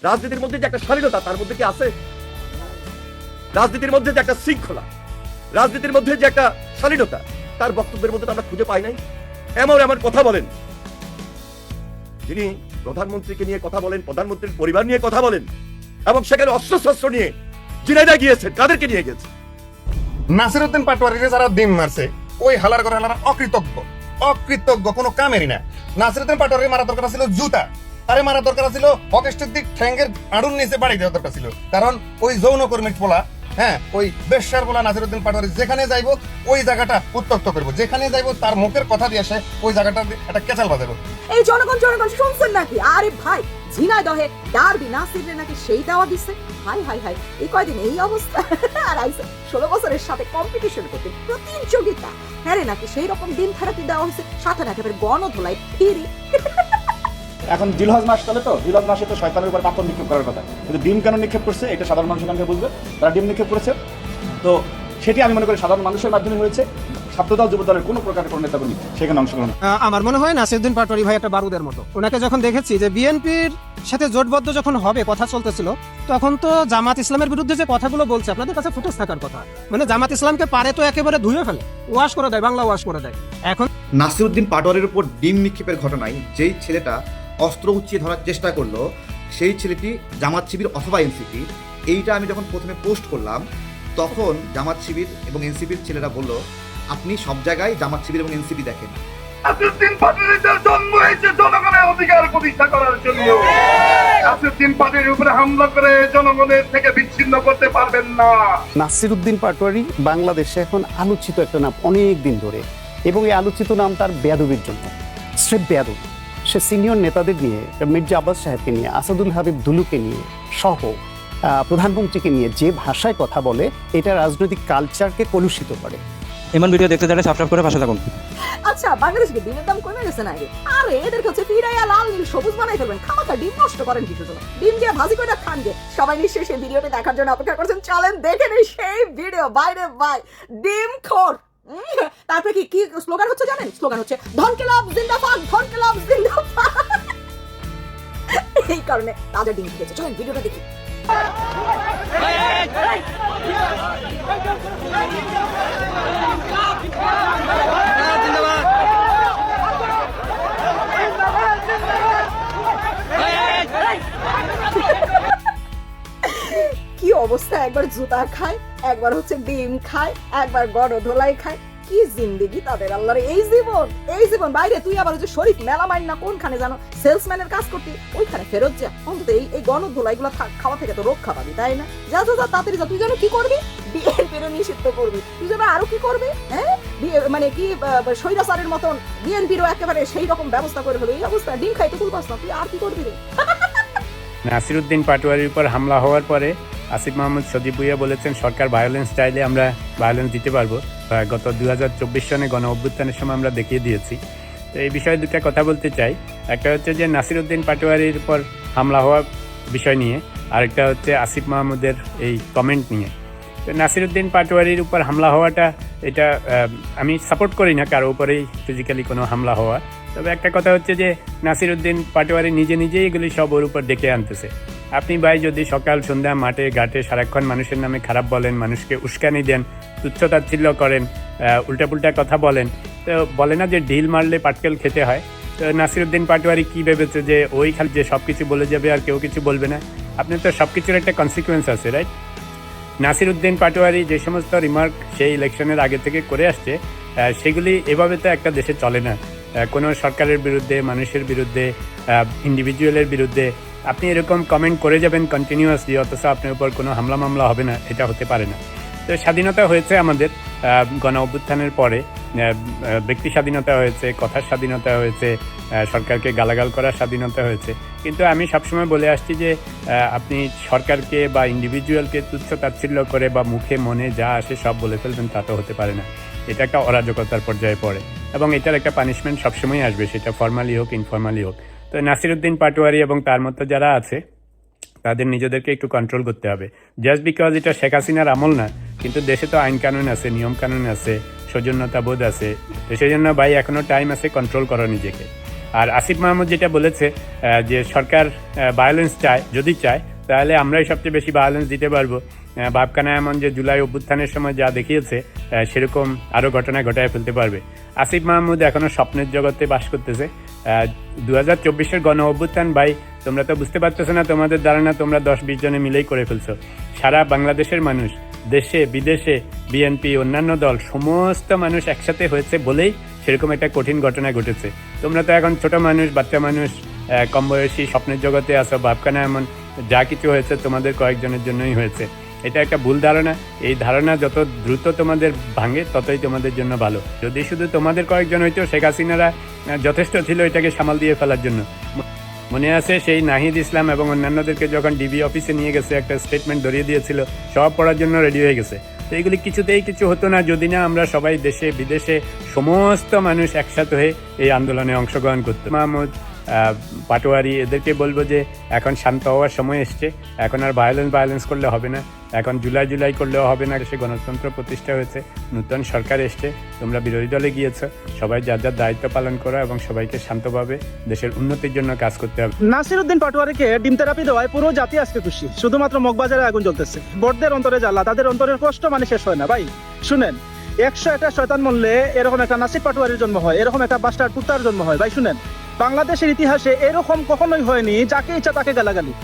রাজনীতির মধ্যে যে একটা স্বাধীনতা তার মধ্যে কি আছে? রাজনীতির মধ্যে যে একটা শৃঙ্খলা, রাজনীতির মধ্যে যে একটা শালীনতা, তার বক্তব্যের মধ্যে আমরা খুঁজে পাই নাই। এমন এমন কথা বলেন, যিনি প্রধানমন্ত্রীকে নিয়ে কথা বলেন, প্রধানমন্ত্রীর পরিবার নিয়ে কথা বলেন, এবং সেখানে অস্ত্রশস্ত্র নিয়ে ঝিনাইদহ গিয়েছেন। কাদেরকে নিয়ে গেছে? নাসিরউদ্দিন পাটোয়ারিকে যারা ডিম মারছে, ওই হালার করে হালারা অকৃতজ্ঞ কোনো কামেরই না। নাসিরউদ্দিন পাটোয়ারি মারা দরকার ছিল জুতা, আরে মারা দরকার ছিল হকেস্টের দিক ঠ্যাঙ্গের আড়ুর নিচে বাড়ি দেওয়া দরকার ছিল। কারণ ওই যৌনকর্মীর পোলা, হ্যাঁ, ওই বেশ্যার পোলা নাসিরউদ্দিন পাটোয়ারি যেখানে যাইবো ওই জায়গাটা উত্তক্ত করবো, যেখানে যাইবো তার মুখের কথা দিয়ে সে ওই জায়গাটা একটা কেচাল বাজাবো। এই জনগণ শুনছেন নাকি? আরে ভাই, ঝিনাইদহে ডারবি নাসিরে নাকি সেই দেওয়া দিচ্ছে। হাই হাই হাই, এই কয়দিন এই অবস্থা। আর আইসে 16 বছরের সাথে কম্পিটিশন করতে, প্রতিযোগিতা। হ্যাঁ রে, নাকি সেই রকম দিন থেরাপি দেওয়া হয়েছে, সাথে না একেবারে গণধোলাই ফিরি। এখন জিলহজ মাস চলে, তো জিলহজ মাসে তো শয়তানের উপর পাথর নিক্ষেপ করার কথা, কিন্তু ডিম কেন নিক্ষেপ করছে এটা সাধারণ মানুষ এখানে বুঝবে। তারা ডিম নিক্ষেপ করেছে, তো সেটি আমি মনে করি সাধারণ মানুষের মাধ্যমে হয়েছে। ছাত্রদল যুবদলের কোনো প্রকার কোনো নেতাকর্মী সেখানে অংশগ্রহণ। আমার মনে হয় নাসিরউদ্দিন পাটোয়ারি ভাই একটা বারুদের মতো। ওনাকে যখন দেখেছি যে বিএনপির সাথে জোটবদ্ধ যখন হবে কথা চলতেছিল, তখন তো জামাত ইসলামের বিরুদ্ধে যে কথাগুলো বলছে আপনাদের কাছে ফুটেজ থাকার কথা, মানে জামাত ইসলামকে পারে তো একেবারে ধুয়ে ফেলে, ওয়াশ করে দেয়, বাংলা ওয়াশ করে দেয়। এখন নাসিরউদ্দিন পাটোয়ারির উপর ডিম নিক্ষেপের ঘটনায় যেই ছেলেটা অস্ত্র উঁচিয়ে ধরার চেষ্টা করলো, সেই ছেলেটি জামাত শিবির অথবা এনসিপি। এইটা আমি যখন প্রথমে পোস্ট করলাম, তখন জামাত শিবির এবং এনসিপির ছেলেরা বলল, আপনি সব জায়গায় জামাত শিবির এবং এনসিপি দেখেন। নাসিরউদ্দিন পাটোয়ারির জন্ম হয়েছে জনগণের অধিকার প্রতিষ্ঠা করার জন্য। নাসিরউদ্দিন পাটোয়ারির উপরে হামলা করে জনগণের থেকে বিচ্ছিন্ন করতে পারবেন না। নাসিরউদ্দিন পাটোয়ারি বাংলাদেশে এখন আলোচিত একটা নাম অনেক দিন ধরে, এবং এই আলোচিত নাম তার বেয়াদবির জন্য। স্রেফ বেয়াদব। সে সিনিয়র নেতাদের নিয়ে, মির্জা আব্বাস সাহেবকে নিয়ে, আসাদুল হাবিব দুলুকে নিয়ে সহ প্রধানমন্ত্রীকে নিয়ে যে ভাষায় কথা বলে, এটা রাজনৈতিক কালচারকে কলুষিত করে। এমন ভিডিও দেখতে চাইলে সাবস্ক্রাইব করে পাশে থাকুন। আচ্ছা, বাংলাদেশকে ডিমের দাম কমে গেছে না আগে? আরে এদেরকে হচ্ছে ফিরাইয়া লাল নীল সবুজ বানাই ফেলবেন। খামাখা ডিম নষ্ট করেন কিছু জন্য। ডিম দিয়ে ভাজি করে খান গে। সবাই নিশ্চয়ই সেই ভিডিওটি দেখার জন্য অপেক্ষা করছেন। চলেন দেখে নিই সেই ভিডিও। বাইরে ভাই, ডিম খোর। তারপরে কি স্লোগান হচ্ছে জানেন? স্লোগান হচ্ছে ধনকেলাব জিন্দাবাদ, ধনকেলাব জিন্দাবাদ। এই কারণে তাজা ডিম খেয়েছে। চলেন ভিডিওটা দেখি। কি অবস্থা! একবার জুতা খায়, একবার হচ্ছে ডিম খায়, একবার গণধোলাই খায়। কি জিন্দেগি তাদের, আল্লাহর এই জীবন। বাইরে তুই আবার হচ্ছে শরীফ মেলামাইন না কোনখানে জানো সেলসম্যানের কাজ করতি, ওইখানে ফেরত যা। অন্তত এই গণধোলাই গুলো খাওয়া থেকে তো রক্ষা পাবি, তাই না? যা তাড়াতাড়ি যা। তুই যেন কি করবি? বিএনপির নিষিদ্ধ করবি। তুই যেন আরো কি করবি? হ্যাঁ, মানে কি স্বৈরাচারের মতন বিএনপিরও একেবারে সেই রকম ব্যবস্থা করে হলো। এই অবস্থা ডিম খাইতে তুই পাস না, তুই আর কি করবি রে? নাসিরউদ্দিন পাটোয়ারির উপর হামলা হওয়ার পরে আসিফ মাহমুদ সজীব ভুইয়া বলেছেন, সরকার ভায়োলেন্স চাইলে আমরা ভায়োলেন্স দিতে পারবো। গত 2024 সনে গণ অভ্যুত্থানের সময় আমরা দেখিয়ে দিয়েছি। তো এই বিষয়ে দুটা কথা বলতে চাই। একটা হচ্ছে যে নাসিরউদ্দিন পাটোয়ারির উপর হামলা হওয়ার বিষয় নিয়ে, আরেকটা হচ্ছে আসিফ মাহমুদের এই কমেন্ট নিয়ে। তো নাসিরউদ্দিন পাটোয়ারির উপর হামলা হওয়াটা, এটা আমি সাপোর্ট করি না কারো উপরেই ফিজিক্যালি কোনো হামলা হওয়া। তবে একটা কথা হচ্ছে যে নাসিরউদ্দিন পাটোয়ারি নিজেই এগুলি সব ওর উপর ডেকে আনতেছে। আপনি ভাই যদি সকাল সন্ধ্যা মাঠে ঘাটে সারাক্ষণ মানুষের নামে খারাপ বলেন, মানুষকে উস্কানি দেন, তুচ্ছতাচ্ছিল্য করেন, উল্টাপুল্টা কথা বলেন, তো বলে না যে ঢিল মারলে পাটকেল খেতে হয়। তো নাসিরউদ্দিন পাটোয়ারি কি ভেবেছে যে ওই খালি যে সব কিছু বলে যাবে আর কেউ কিছু বলবে না? আপনার তো সব কিছুর একটা কনসিকুয়েন্স আছে, রাইট? নাসিরউদ্দিন পাটোয়ারি যে সমস্ত রিমার্ক সেই ইলেকশনের আগে থেকে করে আসছে, সেগুলি এভাবে তো একটা দেশে চলে না। কোনো সরকারের বিরুদ্ধে, মানুষের বিরুদ্ধে, ইন্ডিভিজুয়ালের বিরুদ্ধে আপনি এরকম কমেন্ট করে যাবেন কন্টিনিউয়াসলি, অথচ আপনার উপর কোনো হামলা মামলা হবে না, এটা হতে পারে না। তো স্বাধীনতা হয়েছে আমাদের গণ অভ্যুত্থানের পরে, ব্যক্তি স্বাধীনতা হয়েছে, কথার স্বাধীনতা হয়েছে, সরকারকে গালাগাল করার স্বাধীনতা হয়েছে। কিন্তু আমি সবসময় বলে আসছি যে আপনি সরকারকে বা ইন্ডিভিজুয়ালকে তুচ্ছ তাচ্ছিল্য করে বা মুখে মনে যা আসে সব বলে ফেলবেন, তা তো হতে পারে না। এটা একটা অরাজকতার পর্যায়ে পড়ে এবং এটার একটা পানিশমেন্ট সবসময় আসবে, সেটা ফর্মালি হোক ইনফর্মালি হোক। তো নাসিরউদ্দিন পাটোয়ারি এবং তার মতো যারা আছে তাদের নিজেদেরকে একটু কন্ট্রোল করতে হবে। জাস্ট বিকজ এটা শেখ হাসিনার আমল না, কিন্তু দেশে তো আইন কানুন আছে, নিয়ম কানুন আছে, সৌজন্যতা বোধ আছে। তো সেই জন্য ভাই এখনো টাইম আছে কন্ট্রোল করো নিজেকে। আর আসিফ মাহমুদ যেটা বলেছে যে সরকার ভায়োলেন্স চায়, যদি চায় তাহলে আমরাই সবচেয়ে বেশি ভায়োলেন্স দিতে পারবো। ভাবখানা এমন যে জুলাই অভ্যুত্থানের সময় যা দেখিয়েছে সেরকম আরও ঘটনা ঘটায় ফেলতে পারবে। আসিফ মাহমুদ এখনও স্বপ্নের জগতে বাস করতেছে। 2024-এর গণ অভ্যুত্থান ভাই, তোমরা তো বুঝতে পারতেছো না, তোমাদের ধারণা তোমরা 10-20 জনে মিলেই করে ফেলছো। সারা বাংলাদেশের মানুষ, দেশে বিদেশে, বিএনপি, অন্যান্য দল, সমস্ত মানুষ একসাথে হয়েছে বলেই সেরকম একটা কঠিন ঘটনা ঘটেছে। তোমরা তো এখন ছোট মানুষ, বাচ্চা মানুষ, কম বয়সী, স্বপ্নের জগতে আসো। ভাবখানা এমন যা কিছু হয়েছে তোমাদের কয়েকজনের জন্যই হয়েছে। এটা একটা ভুল ধারণা। এই ধারণা যত দ্রুত তোমাদের ভাঙে ততই তোমাদের জন্য ভালো। যদি শুধু তোমাদের কয়েকজন হইতো, শেখ হাসিনারা যথেষ্ট ছিল এটাকে সামাল দিয়ে ফেলার জন্য। মনে আছে সেই নাহিদ ইসলাম এবং অন্যান্যদেরকে যখন ডিবি অফিসে নিয়ে গেছে, একটা স্টেটমেন্ট ধরিয়ে দিয়েছিল, সব পড়ার জন্য রেডি হয়ে গেছে। তো এগুলি কিছুতেই কিছু হতো না যদি না আমরা সবাই দেশে বিদেশে সমস্ত মানুষ একসাথে হয়ে এই আন্দোলনে অংশগ্রহণ করতো। মাহমুদ, পাটোয়ারি, এদেরকে বলবো যে এখন শান্ত হওয়ার সময় এসছে। এখন আর ভায়োলেন্স করলে হবে না। এখন জুলাই করলেও হবে না। দেশে গণতন্ত্র প্রতিষ্ঠা হয়েছে, নতুন সরকার এসছে, তোমরা বিরোধী দলে গিয়েছো, সবাই যার যার দায়িত্ব পালন করো এবং সবাইকে শান্তভাবে দেশের উন্নতির জন্য কাজ করতে হবে। নাসিরউদ্দিন পাটোয়ারিকে ডিম থেরাপি দেওয়ায় পুরো জাতি আজকে খুশি। শুধুমাত্র মগবাজারে আগুন জ্বলতেছে, বড়দের অন্তরে জ্বালা, তাদের অন্তরের কষ্ট মানে শেষ হয় না। ভাই শুনেন, 101টা শয়তান মরলে এরকম একটা নাসির পাটোয়ারির জন্ম হয়, এরকম একটা বাস্টার কুত্তার জন্ম হয়। ভাই শুনেন, বাংলাদেশের ইতিহাসে এরকম কখনোই হয়নি যাকে ইচ্ছা তাকে গালাগালি।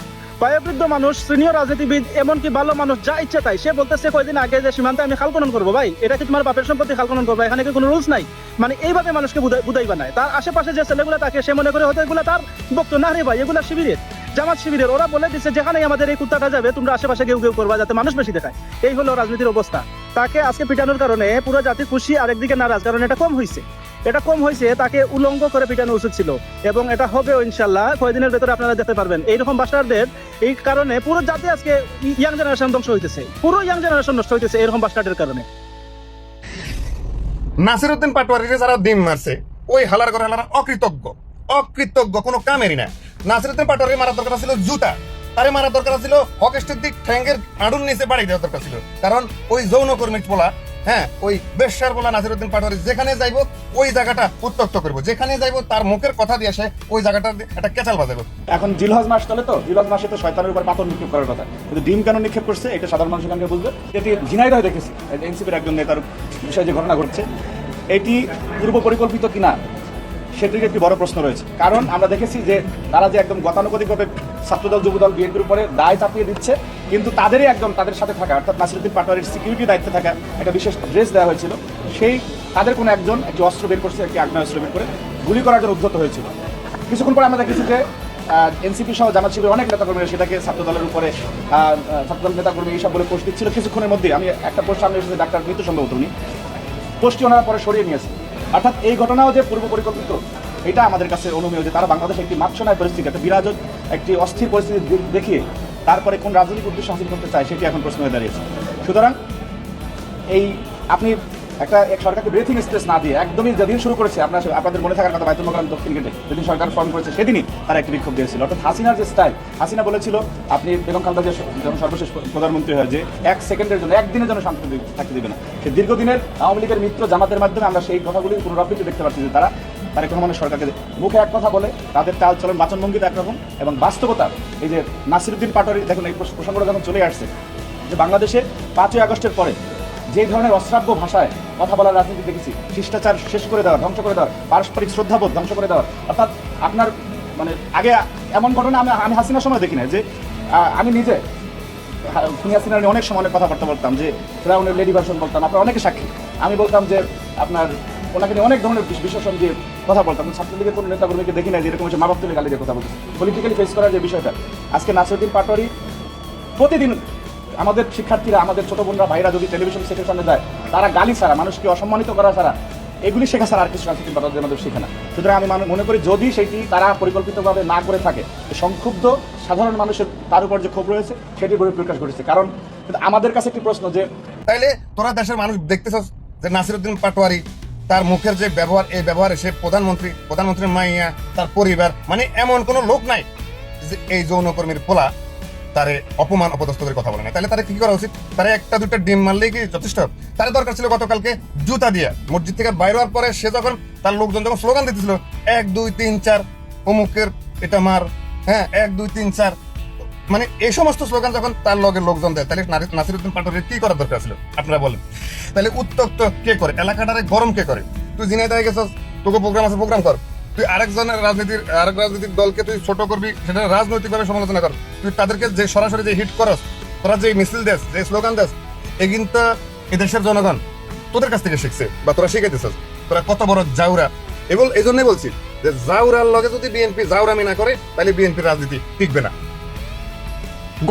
বয়োবৃদ্ধ মানুষ, সিনিয়র রাজনীতিবিদ, এমনকি ভালো মানুষ যা ইচ্ছা তাই। সে বলতেছে কয়েকদিন আগে যে সীমান্তে আমি খাল খনন করবো। ভাই এটা কি তোমার বাপের সম্পত্তি খাল খনন করবো? এখানে কি কোনো রুলস নাই? মানে এইভাবে মানুষকে বুদাই বানায়। তার আশেপাশে যে ছেলেগুলো থাকে সে মনে করে হয়তো এগুলো তার বক্তব্য না। রে ভাই, এগুলা শিবিরের, জামাত শিবিরের। ওরা বলে দিচ্ছে যেখানেই আমাদের এই কুত্তাটা যাবে তোমরা আশেপাশে কেউ করবা যাতে মানুষ বেশি দেখায়। এই হলো রাজনীতির অবস্থা। তাকে আজকে পিটানোর কারণে পুরো জাতি খুশি, আরেকদিকে নারাজ, কারণ এটা কম হয়েছে। তাকে উলঙ্গ করে পিটানো উচিত ছিল এবং এটা হবে ইনশাল্লাহ। কয়েকদিনের ভেতরে আপনারা দেখতে পারবেন এইরকম বাস্টারদের এই কারণে পুরো জাতি আজকে ইয়াং জেনারেশন ধ্বংস হইতেছে, পুরো ইয়াং জেনারেশন নষ্ট হইতেছে এরকম বাস্টারদের কারণে। নাসিরউদ্দিন পাটোয়ারিরে যারা ডিম মারছে, ওই হালার করে হালারা অকৃতজ্ঞ, কোনো কামেরই না। নাসিরউদ্দিন পাটোয়ারি মারা দরকার ছিল জুতা, তারে মারা দরকার ছিল হকেস্টের দিক ঠ্যাঙ্গের আড়ুর নিচে বাড়ি দেওয়া দরকার ছিল। কারণ ওই যৌনকর্মী বলা, ওই বেশ্যার বলা নাসিরউদ্দিন পাটোয়ারি যেখানে যাইব ওই জায়গাটা উত্তক্ত করবো, যেখানে যাইব তার মুখের কথা দিয়ে সে ওই জায়গাটা একটা কেচাল বাজাবো। এখন জিলহজ মাস চলে, তো জিলহজ মাসে তো শয়তানের উপর পাথর নিক্ষেপ করার কথা, কিন্তু ডিম কেন নিক্ষেপ করছে এটা সাধারণ মানুষ এখানে বুঝবে। এটি ঝিনাইদহে দেখেছি, এনসিপির একজন নেতার বিষয়ে যে ঘটনা ঘটছে, এটি পূর্ব পরিকল্পিত কিনা সেটির একটি বড় প্রশ্ন রয়েছে। কারণ আমরা দেখেছি যে তারা যে একদম গতানুগতিকভাবে ছাত্রদল, যুবদল, বিএনপির উপরে দায় চাপিয়ে দিচ্ছে, কিন্তু তাদেরই একদম তাদের সাথে থাকা, অর্থাৎ নাসিরউদ্দিন পাটোয়ারির সিকিউরিটি দায়িত্বে থাকা একটা বিশেষ ড্রেস দেওয়া হয়েছিল, সেই তাদের কোনো একজন একটি অস্ত্র বের করছে, একটি আগ্নেয়াস্ত্র বের করে গুলি করার জন্য উদ্যত হয়েছিল। কিছুক্ষণ পরে আমরা দেখেছি যে এনসিপি সহ জামাত শিবিরের অনেক নেতাকর্মীরা সেটাকে ছাত্রদলের উপরে, ছাত্রদল নেতাকর্মী এইসব বলে পোস্ট দিচ্ছিল। কিছুক্ষণের মধ্যে আমি একটা পোস্ট সামনে এসেছে, ডাক্তার মৃত্যু সম্ভবত উনি পোস্টটি ওনারা পরে সরিয়ে নিয়েছে। অর্থাৎ এই ঘটনাও যে পূর্ব পরিকল্পিত, এটা আমাদের কাছে অনুমেয় যে তারা বাংলাদেশে একটি মাৎসনায় পরিস্থিতি, একটা বিরাজ, একটি অস্থির পরিস্থিতি দেখিয়ে তারপরে কোন রাজনৈতিক উদ্দেশ্য হাসিল করতে চায় সেটি এখন প্রশ্ন হয়ে দাঁড়িয়েছে। সুতরাং এই আপনি একটা সরকারকে ব্রেথিং স্পেস না দিয়ে একদমই যেদিন শুরু করেছে, আপনাদের মনে থাকার কথা, বাইতুল মোকাররম দক্ষিণ গেটে যেদিন সরকার ফর্ম করেছে সেদিনই তারা একটি বিক্ষোভ দিয়েছিল। অর্থাৎ হাসিনার যে স্টাইল, হাসিনা বলেছিল আপনি বেগম খালেদা জিয়া যখন সর্বশেষ প্রধানমন্ত্রী হয় যে 1 সেকেন্ডের জন্য, একদিনের জন্য শান্তি থাকতে দেবে না। সে দীর্ঘদিনের আওয়ামী লীগের মিত্র জামাতের মাধ্যমে আমরা সেই কথাগুলি পুনরাবৃত্তি দেখতে পাচ্ছি যে তারা তারেক রহমানের সরকারকে মুখে এক কথা বলে, তাদের চাল চলন বাচনভঙ্গিতে একরকম, এবং বাস্তবতা এই যে নাসিরউদ্দিন পাটোয়ারি, দেখুন এই প্রসঙ্গটা যখন চলে আসছে যে বাংলাদেশে 5ই আগস্টের পরে যে ধরনের অশ্রাব্য ভাষায় কথা বলার রাজনীতি দেখেছি, শিষ্টাচার শেষ করে দেওয়া, ধ্বংস করে দেওয়া, পারস্পরিক শ্রদ্ধাবোধ ধ্বংস করে দেওয়া, অর্থাৎ আপনার মানে আগে এমন ঘটনা আমি হাসিনার সময় দেখি না। যে আমি নিজে খুনি হাসিনার নিয়ে অনেক সময় অনেক কথাবার্তা বলতাম, যে ফেরাউনের লেডি ভার্সন বলতাম, আপনার অনেকে সাক্ষী। আমি বলতাম যে আপনার ওনাকে নিয়ে অনেক ধরনের বিশেষণ দিয়ে কথা বলতাম। ছাত্রলীগের কোনো নেতাকর্মীকে দেখি না যে এরকম মা বাপ তুলে গালি দিয়ে কথা বলছে, পলিটিক্যালি ফেস করার যে বিষয়টা। আজকে নাসিরউদ্দিন পাটোয়ারি প্রতিদিন আমাদের শিক্ষার্থীরা, আমাদের ছোট বোনরা, ভাইরা যদি টেলিভিশন সেটের সামনে যায়, তারা গালি ছাড়া, মানুষকে অসম্মানিত করা ছাড়া, এগুলি শেখা ছাড়া আর কিছু নাসিরউদ্দিন পাটোয়ারি আমাদের শেখে না। সুতরাং আমি মনে করি যদি সেটি তারা পরিকল্পিতভাবে না করে থাকে, সংক্ষুব্ধ সাধারণ মানুষের তার উপর যে ক্ষোভ রয়েছে সেটি বহিঃপ্রকাশ ঘটেছে। কারণ আমাদের কাছে একটি প্রশ্ন, যে তাইলে তোরা দেশের মানুষ দেখতেছস যে নাসিরউদ্দিন পাটোয়ারি তার মুখের যে ব্যবহার, এই ব্যবহারে সে প্রধানমন্ত্রীর মাইয়া, তার পরিবার, মানে এমন কোনো লোক নাই যে এই যৌনকর্মীর পোলা তারে অপমান অপদস্থ করে কথা বলে না, তাহলে তারা কি করা উচিত? তারা একটা দুটা ডিম মারলেই কি যথেষ্ট? তার দরকার ছিল গতকালকে জুতা দিয়া মসজিদ থেকে বাইর হওয়ার পরে সে যখন তার লোকজন যখন স্লোগান দিতেছিল 1 2 3 4 অমুকের এটা মার, হ্যাঁ 1 2 3 4, মানে এই সমস্ত স্লোগান যখন তার লগের লোকজন দেয়, তাহলে নাসিরউদ্দিন পাটোয়ারির কি করার দরকার ছিল আপনারা বলেন? তাহলে উত্তপ্ত কে করে, এলাকাটারে গরম কে করে? তুই ঝিনাইদহে গেছস, তোকে প্রোগ্রাম আছে, প্রোগ্রাম কর। তুই আরেক রাজনীতির দলকে তুই ছোট করবি, সেটা রাজনৈতিকভাবে সমালোচনা কর। তুই তাদেরকে যে সরাসরি যে হিট করস, তোরা যে মিছিল দেস, যে স্লোগান দেস, এ কিন্তু এদেশের জনগণ তোদের কাছ থেকে শিখছে বা তোরা শিখাইতেছিস। তোরা কত বড় জাউরা, এবং এই জন্যই বলছি যে জাউরার লগে যদি বিএনপি জাউরামি না করে, তাহলে বিএনপির রাজনীতি টিকবে না।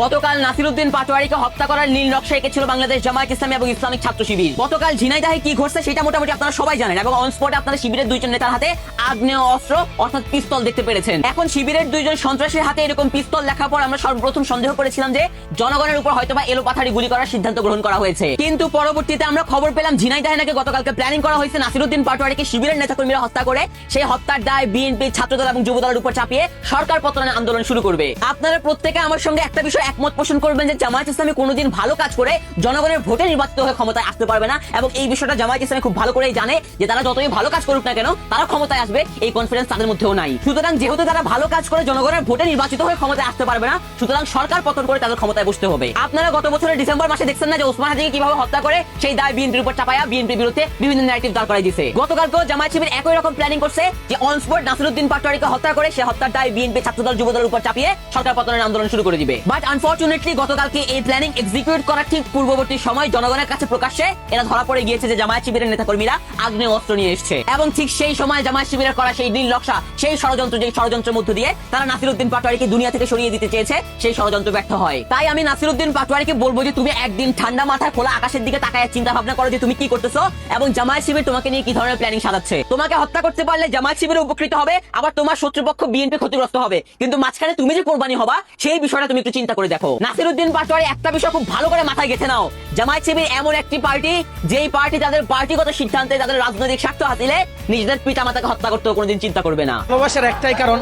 গতকাল নাসিরউদ্দিন পাটোয়ারিকে হত্যা করার নীল নকশা এঁকেছিল বাংলাদেশ জামায়াত ইসলামী এবং ইসলামিক ছাত্র শিবির। গতকাল ঝিনাইদহে কি ঘটছে সেটা মোটামুটি আপনারা সবাই জানেন, এবং অন স্পটে আপনারা শিবিরের দুইজন নেতার হাতে আগ্নেয় অস্ত্র অর্থাৎ পিস্তল দেখতে পেরেছেন। এখন শিবিরের দুইজন সন্ত্রাসীর হাতে এরকম পিস্তল দেখার পর আমরা সর্বপ্রথম সন্দেহ করেছিলাম যে জনগণের উপর হয়তোবা এলোপাথারি গুলি করার সিদ্ধান্ত গ্রহণ করা হয়েছে, কিন্তু পরবর্তীতে আমরা খবর পেলাম ঝিনাইদহে নাকি গতকালকে প্ল্যানিং করা হয়েছে নাসিরউদ্দিন পাটোয়ারিকে শিবিরের নেতাকর্মীরা হত্যা করে সেই হত্যার দায় বিএনপি, ছাত্রদল এবং যুবদলের উপর চাপিয়ে সরকার পতনের আন্দোলন শুরু করবে। আপনারা প্রত্যেকে আমার সঙ্গে একটা বিষয় একমত পোষণ করবেন যে জামায়াত ইসলামী কোনোদিন ভালো কাজ করে জনগণের ভোটে নির্বাচিত হয়ে ক্ষমতায় আসতে পারবে না, এবং এই বিষয়টা জামায়াত ইসলামী খুব ভালো করেই জানে যে তারা যতই ভালো কাজ করুক না কেন তারা ক্ষমতায় আসবে এই কনফিডেন্স তাদের মধ্যেও নাই। সুতরাং যেহেতু তারা ভালো কাজ করে জনগণের ভোটে নির্বাচিত হয়ে ক্ষমতায় আসতে পারবে না, সুতরাং সরকার পতন করে তাদের ক্ষমতায় বসতে হবে। আপনারা গত বছরের ডিসেম্বর মাসে দেখছেন না যে ওসমান হাদিকে কিভাবে হত্যা করে সেই দায় বিএনপির উপর চাপায়া বিএনপির বিরুদ্ধে বিভিন্ন ন্যারেটিভ দাঁড় করাই দিয়েছে। গতকালকেও জামায়াত শিবির একই রকম প্ল্যানিং করছে যে অন স্পট নাসিরউদ্দিন পাটোয়ারিকে হত্যা করে সেই হত্যার দায় বিএনপি, ছাত্রদল, যুবদলের উপর চাপিয়ে সরকার পতনের আন্দোলন শুরু করে দিবে। বাট আনফরচুনেটলি গতকালকে এই প্ল্যানিং এক্সিকিউট করার ঠিক পূর্ববর্তী সময় জনগণের কাছে প্রকাশ্যে এরা ধরা পড়ে গিয়েছে যে জামায়াত শিবিরের নেতাকর্মীরা আগ্নেয় অস্ত্র নিয়ে এসেছে, এবং ঠিক সেই সময় জামায়াত শিবিরের করা সেই নীল নকশা, সেই ষড়যন্ত্র, যে ষড়যন্ত্রের মধ্য দিয়ে তারা নাসিরউদ্দিন পাটোয়ারিকে দুনিয়া থেকে সরিয়ে দিতে চেয়েছে, সেই ষড়যন্ত্র ব্যর্থ হয়। তাই আমি নাসিরউদ্দিন পাটোয়ারিকে বলবো যে তুমি একদিন ঠান্ডা মাথায় খোলা আকাশের দিকে তাকায় চিন্তা ভাবনা করো যে তুমি কি করতেছো এবং জামায়াত শিবির তোমাকে নিয়ে কি ধরনের প্ল্যানিং সাজাচ্ছে। তোমাকে হত্যা করতে পারলে জামায়াত শিবির উপকৃত হবে, আবার তোমার শত্রুপক্ষ বিএনপি ক্ষতিগ্রস্ত হবে, কিন্তু মাঝখানে তুমি যে কোরবানি হবা সেই বিষয়টা তুমি একটু চিন্তা করে দেখো। নাসিরউদ্দিন পাটোয়ারি একটা বিষয় খুব ভালো করে মাথায় গেঁথে নাও, জামায়াত শিবির এমন একটি পার্টি যেই পার্টি তাদের পার্টিগত সিদ্ধান্তে, তাদের রাজনৈতিক স্বার্থ হাসিলে নিজেদের পিতামাতাকে হত্যা করতে কোনোদিন চিন্তা করবে না। ভালোবাসার একটাই কারণ,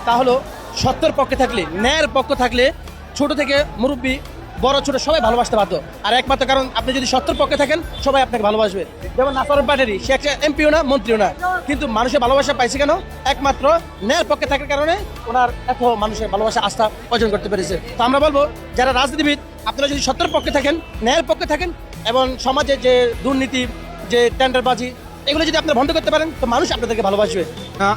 তা হলো সত্যের পক্ষে থাকলে, ন্যায়ের পক্ষ থাকলে ছোট থেকে মুরব্বী, বড় ছোট সবাই ভালোবাসতে বাধ্য। আর একমাত্র কারণ, আপনি যদি সত্যের পক্ষে থাকেন সবাই আপনাকে ভালোবাসবে। যেমন নাসিরউদ্দিন পাটোয়ারি, সে একটা এমপিও না, মন্ত্রীও না, কিন্তু মানুষের ভালোবাসা পাইছে কেন? একমাত্র ন্যায়ের পক্ষে থাকার কারণে ওনার এত মানুষের ভালোবাসা, আস্থা অর্জন করতে পেরেছে। তো আমরা বলবো যারা রাজনীতিবিদ, আপনারা যদি সত্যের পক্ষে থাকেন, ন্যায়ের পক্ষে থাকেন, এবং সমাজে যে দুর্নীতি, যে টেন্ডারবাজি, এগুলো যদি আপনারা বন্ধ করতে পারেন তো মানুষ আপনাদেরকে ভালোবাসবে।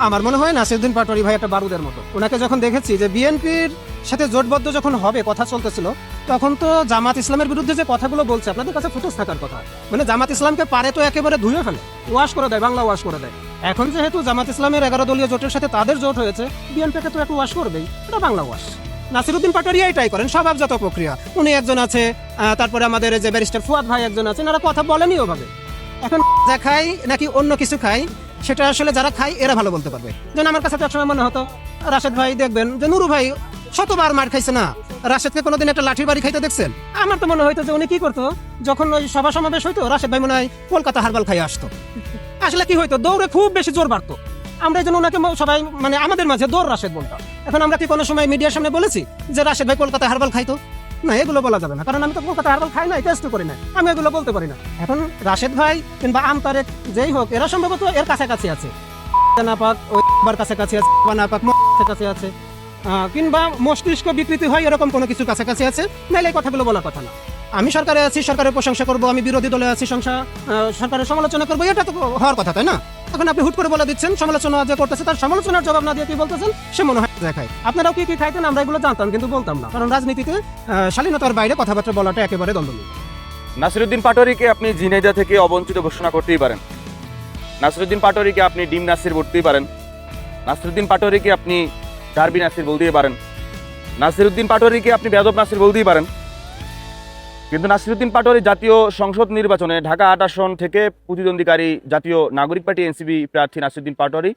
আমার মনে হয় নাসিরউদ্দিন পাটোয়ারি ভাই একটা বারুদের মতো। ওনাকে যখন দেখেছি যে বিএনপির সাথে জোটবদ্ধ যখন হবে কথা চলতেছিল, তখন তো জামাত ইসলামের বিরুদ্ধে যে কথাগুলো বলছে আপনাদের কাছে ফুটেজ থাকার কথা, মানে জামাত ইসলামকে পারে তো একেবারে ধুয়ে ফেলে, ওয়াশ করে দেয়, বাংলা ওয়াশ করে দেয়। এখন যেহেতু জামাত ইসলামের 11 দলীয় জোটের সাথে তাদের জোট হয়েছে, বিএনপিকে তো একটু ওয়াশ করবেই, এটা বাংলা ওয়াশ। নাসিরউদ্দিন পাটোয়ারি এটাই করেন, স্বভাবজাত প্রক্রিয়া। উনি একজন আছে, তারপরে আমাদের যে ব্যারিস্টার ফুয়াদ ভাই একজন আছে, এনারা কথা বলেনি ওভাবে। এখন যা খাই নাকি অন্য কিছু খাই সেটা আসলে যারা খায় এরা ভালো বলতে পারবে। যেন আমার কাছে তো একসময় মনে হতো রাশেদ ভাই, দেখবেন যে নুরু ভাই শতবার মার খাইছে না, রাশেদকে কোনোদিন একটা লাঠির বাড়ি খাইতে দেখছেন? আমার তো মনে হইতো যে উনি কি করতো, যখন ওই সভা সমাবেশ হইতো রাশেদ ভাই মনে হয় কলকাতা হারবাল খাইয়ে আসতো। আসলে কি হইতো, দৌড়ে খুব বেশি জোর বাড়তো। আমরা এই জন্য ওনাকে সবাই মানে আমাদের মাঝে দৌড় রাশেদ বলতাম। এখন আমরা কি কোনো সময় মিডিয়ার সামনে বলেছি যে রাশেদ ভাই কলকাতা হারবাল খাইতো? না, এগুলো বলা যাবে না, কারণ আমি তো কলকাতা হারবাল খাই না, টেস্ট করি না, আমি এগুলো বলতে পারি না। এখন রাশেদ ভাই কিংবা আমতারেক যেই হোক, এরা সম্ভবত এর কাছাকাছি আছে, নাপাক ওই কাছাকাছি আছে, বা নাপাক কাছাকাছি আছে, কিংবা মস্তিষ্ক বিকৃতি হয় এরকম কোনো কিছু কাছাকাছি আছে, নাইলে এই কথাগুলো বলার কথা না। আমি সরকারে আছি, সরকারের প্রশংসা করবো, আমি বিরোধী দলে আছি, সরকারের সমালোচনা করবো, এটা তো হওয়ার কথা, তাই না? এখন আপনি হুট করে বলে দিচ্ছেন সমালোচনা যে করতেছে, তার সমালোচনার জবাব না দিয়ে কি বলতেছেন সে মনে হয় দেখায়। আপনারাও কি কি খাইতেন, আমরা এগুলো জানতাম কিন্তু বলতাম না, কারণ রাজনীতিতে শালীনতার বাইরে কথাবার্তা বলাটা একেবারে দ্বন্দ্বনীয়। নাসিরউদ্দিন পাটোয়ারিকে আপনি ঝিনাইদহ থেকে অবঞ্চিত ঘোষণা করতেই পারেন, নাসিরউদ্দিন পাটোয়ারিকে আপনি ডিম নাসির বলতেই পারেন, নাসিরউদ্দিন পাটোয়ারিকে আপনি ডারবি নাসির বলতেই পারেন, নাসিরউদ্দিন পাটোয়ারিকে আপনি বেয়াদব নাসির বলতেই পারেন, কিন্তু নাসিরউদ্দিন পাটোয়ারি জাতীয় সংসদ নির্বাচনে ঢাকা ৮ আসন থেকে প্রতিদ্বন্দ্বীকারী জাতীয় নাগরিক পার্টি এনসিপি প্রার্থী নাসিরউদ্দিন পাটোয়ারি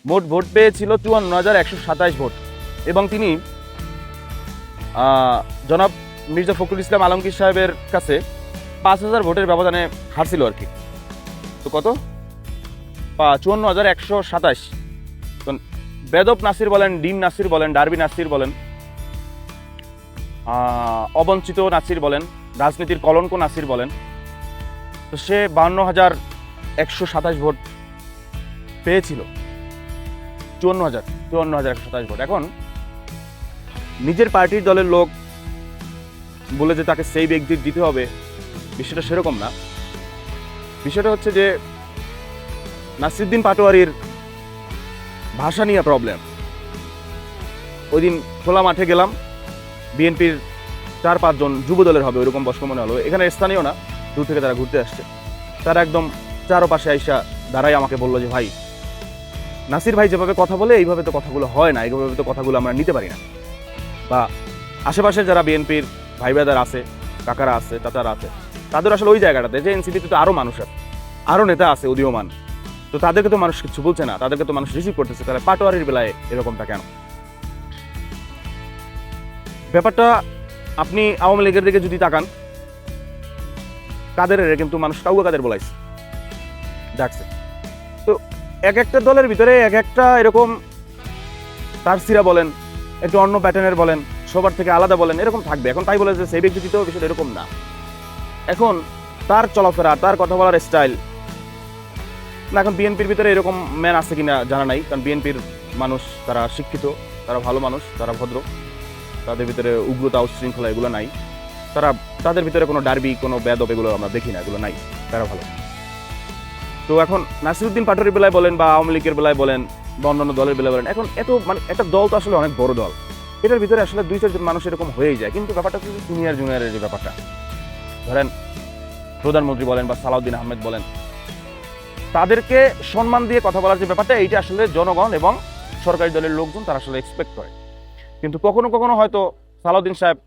মোট ভোট পেয়েছিল ৫৪,১২৭ ভোট, এবং তিনি জনাব মির্জা ফখরুল ইসলাম আলমগীর সাহেবের কাছে ৫,০০০ ভোটের ব্যবধানে হারছিল আর কি। তো কত? ৫৪,১২৭। বেদব নাসির বলেন, ডিম নাসির বলেন, ডারবি নাসির বলেন, অবঞ্চিত নাসির বলেন, রাজনীতির কলঙ্ক নাসির বলেন, তো সে 52,127 ভোট পেয়েছিল, 54,127 ভোট। এখন নিজের পার্টির দলের লোক বলে যে তাকে সেই এক্সিট দিতে হবে, বিষয়টা সেরকম না। বিষয়টা হচ্ছে যে নাসিরুদ্দিন পাটোয়ারির ভাষা নিয়ে প্রবলেম। ওই দিন খোলা মাঠে গেলাম, বিএনপির 4-5 জন যুব দলের হবে ওইরকম বস্ক মনে হলো, এখানে স্থানীয় না, দূর থেকে তারা ঘুরতে আসছে। তারা একদম চারপাশে আইসা দাঁড়াই আমাকে বললো যে ভাই, নাসির ভাই যেভাবে কথা বলে এইভাবে তো কথাগুলো হয় না, এইভাবে তো কথাগুলো আমরা নিতে পারি না। বা আশেপাশে যারা বিএনপির ভাই ব্রাদার আছে, কাকারা আছে, চাচারা আছে, তাদের আসলে ওই জায়গাটাতে যে এনসিপিতে তো আরও মানুষ আছে, আরও নেতা আছে উদীয়মান, তো তাদেরকে তো মানুষ কিছু বলছে না, তাদেরকে তো মানুষ রিসিভ করতেছে, তাহলে পাটোয়ারির বেলায় এরকমটা কেন? ব্যাপারটা আপনি আওয়ামী লীগের দিকে যদি তাকান, কাদের কিন্তু মানুষ কাউকে কাদের বলাইছে, ডাকছে। তো এক একটা দলের ভিতরে এক একটা এরকম তারসিরা বলেন, একটু অন্য প্যাটার্নের বলেন, সবার থেকে আলাদা বলেন, এরকম থাকবে। এখন তাই বলে যে সেই ব্যক্তি দিতেও বিষয়টা এরকম না। এখন তার চলাফেরা, তার কথা বলার স্টাইল না, এখন বিএনপির ভিতরে এরকম ম্যান আছে কিনা জানা নাই, কারণ বিএনপির মানুষ তারা শিক্ষিত, তারা ভালো মানুষ, তারা ভদ্র, তাদের ভিতরে উগ্রতা উচ্ছৃঙ্খলা এগুলো নাই, তাদের ভিতরে কোনো ডার্বি, কোনো বেদব এগুলো আমরা দেখি না, এগুলো নাই, তারা ভালো। তো এখন নাসিরুদ্দিন পাটোয়ারির বেলায় বলেন বা আওয়ামী লীগের বেলায় বলেন বা অন্যান্য দলের বেলায় বলেন, এখন এত মানে একটা দল তো আসলে অনেক বড় দল, এটার ভিতরে আসলে 2-4 জন মানুষ এরকম হয়েই যায়। কিন্তু ব্যাপারটা হচ্ছে সিনিয়র জুনিয়রের যে ব্যাপারটা, ধরেন প্রধানমন্ত্রী বলেন বা সালাউদ্দিন আহমেদ বলেন, তাদেরকে সম্মান দিয়ে কথা বলার যে ব্যাপারটা, এইটা আসলে জনগণ এবং সরকারি দলের লোকজন তারা আসলে এক্সপেক্ট করে। কিন্তু কখনো কখনো হয়তো সালাউদ্দিন সাহেব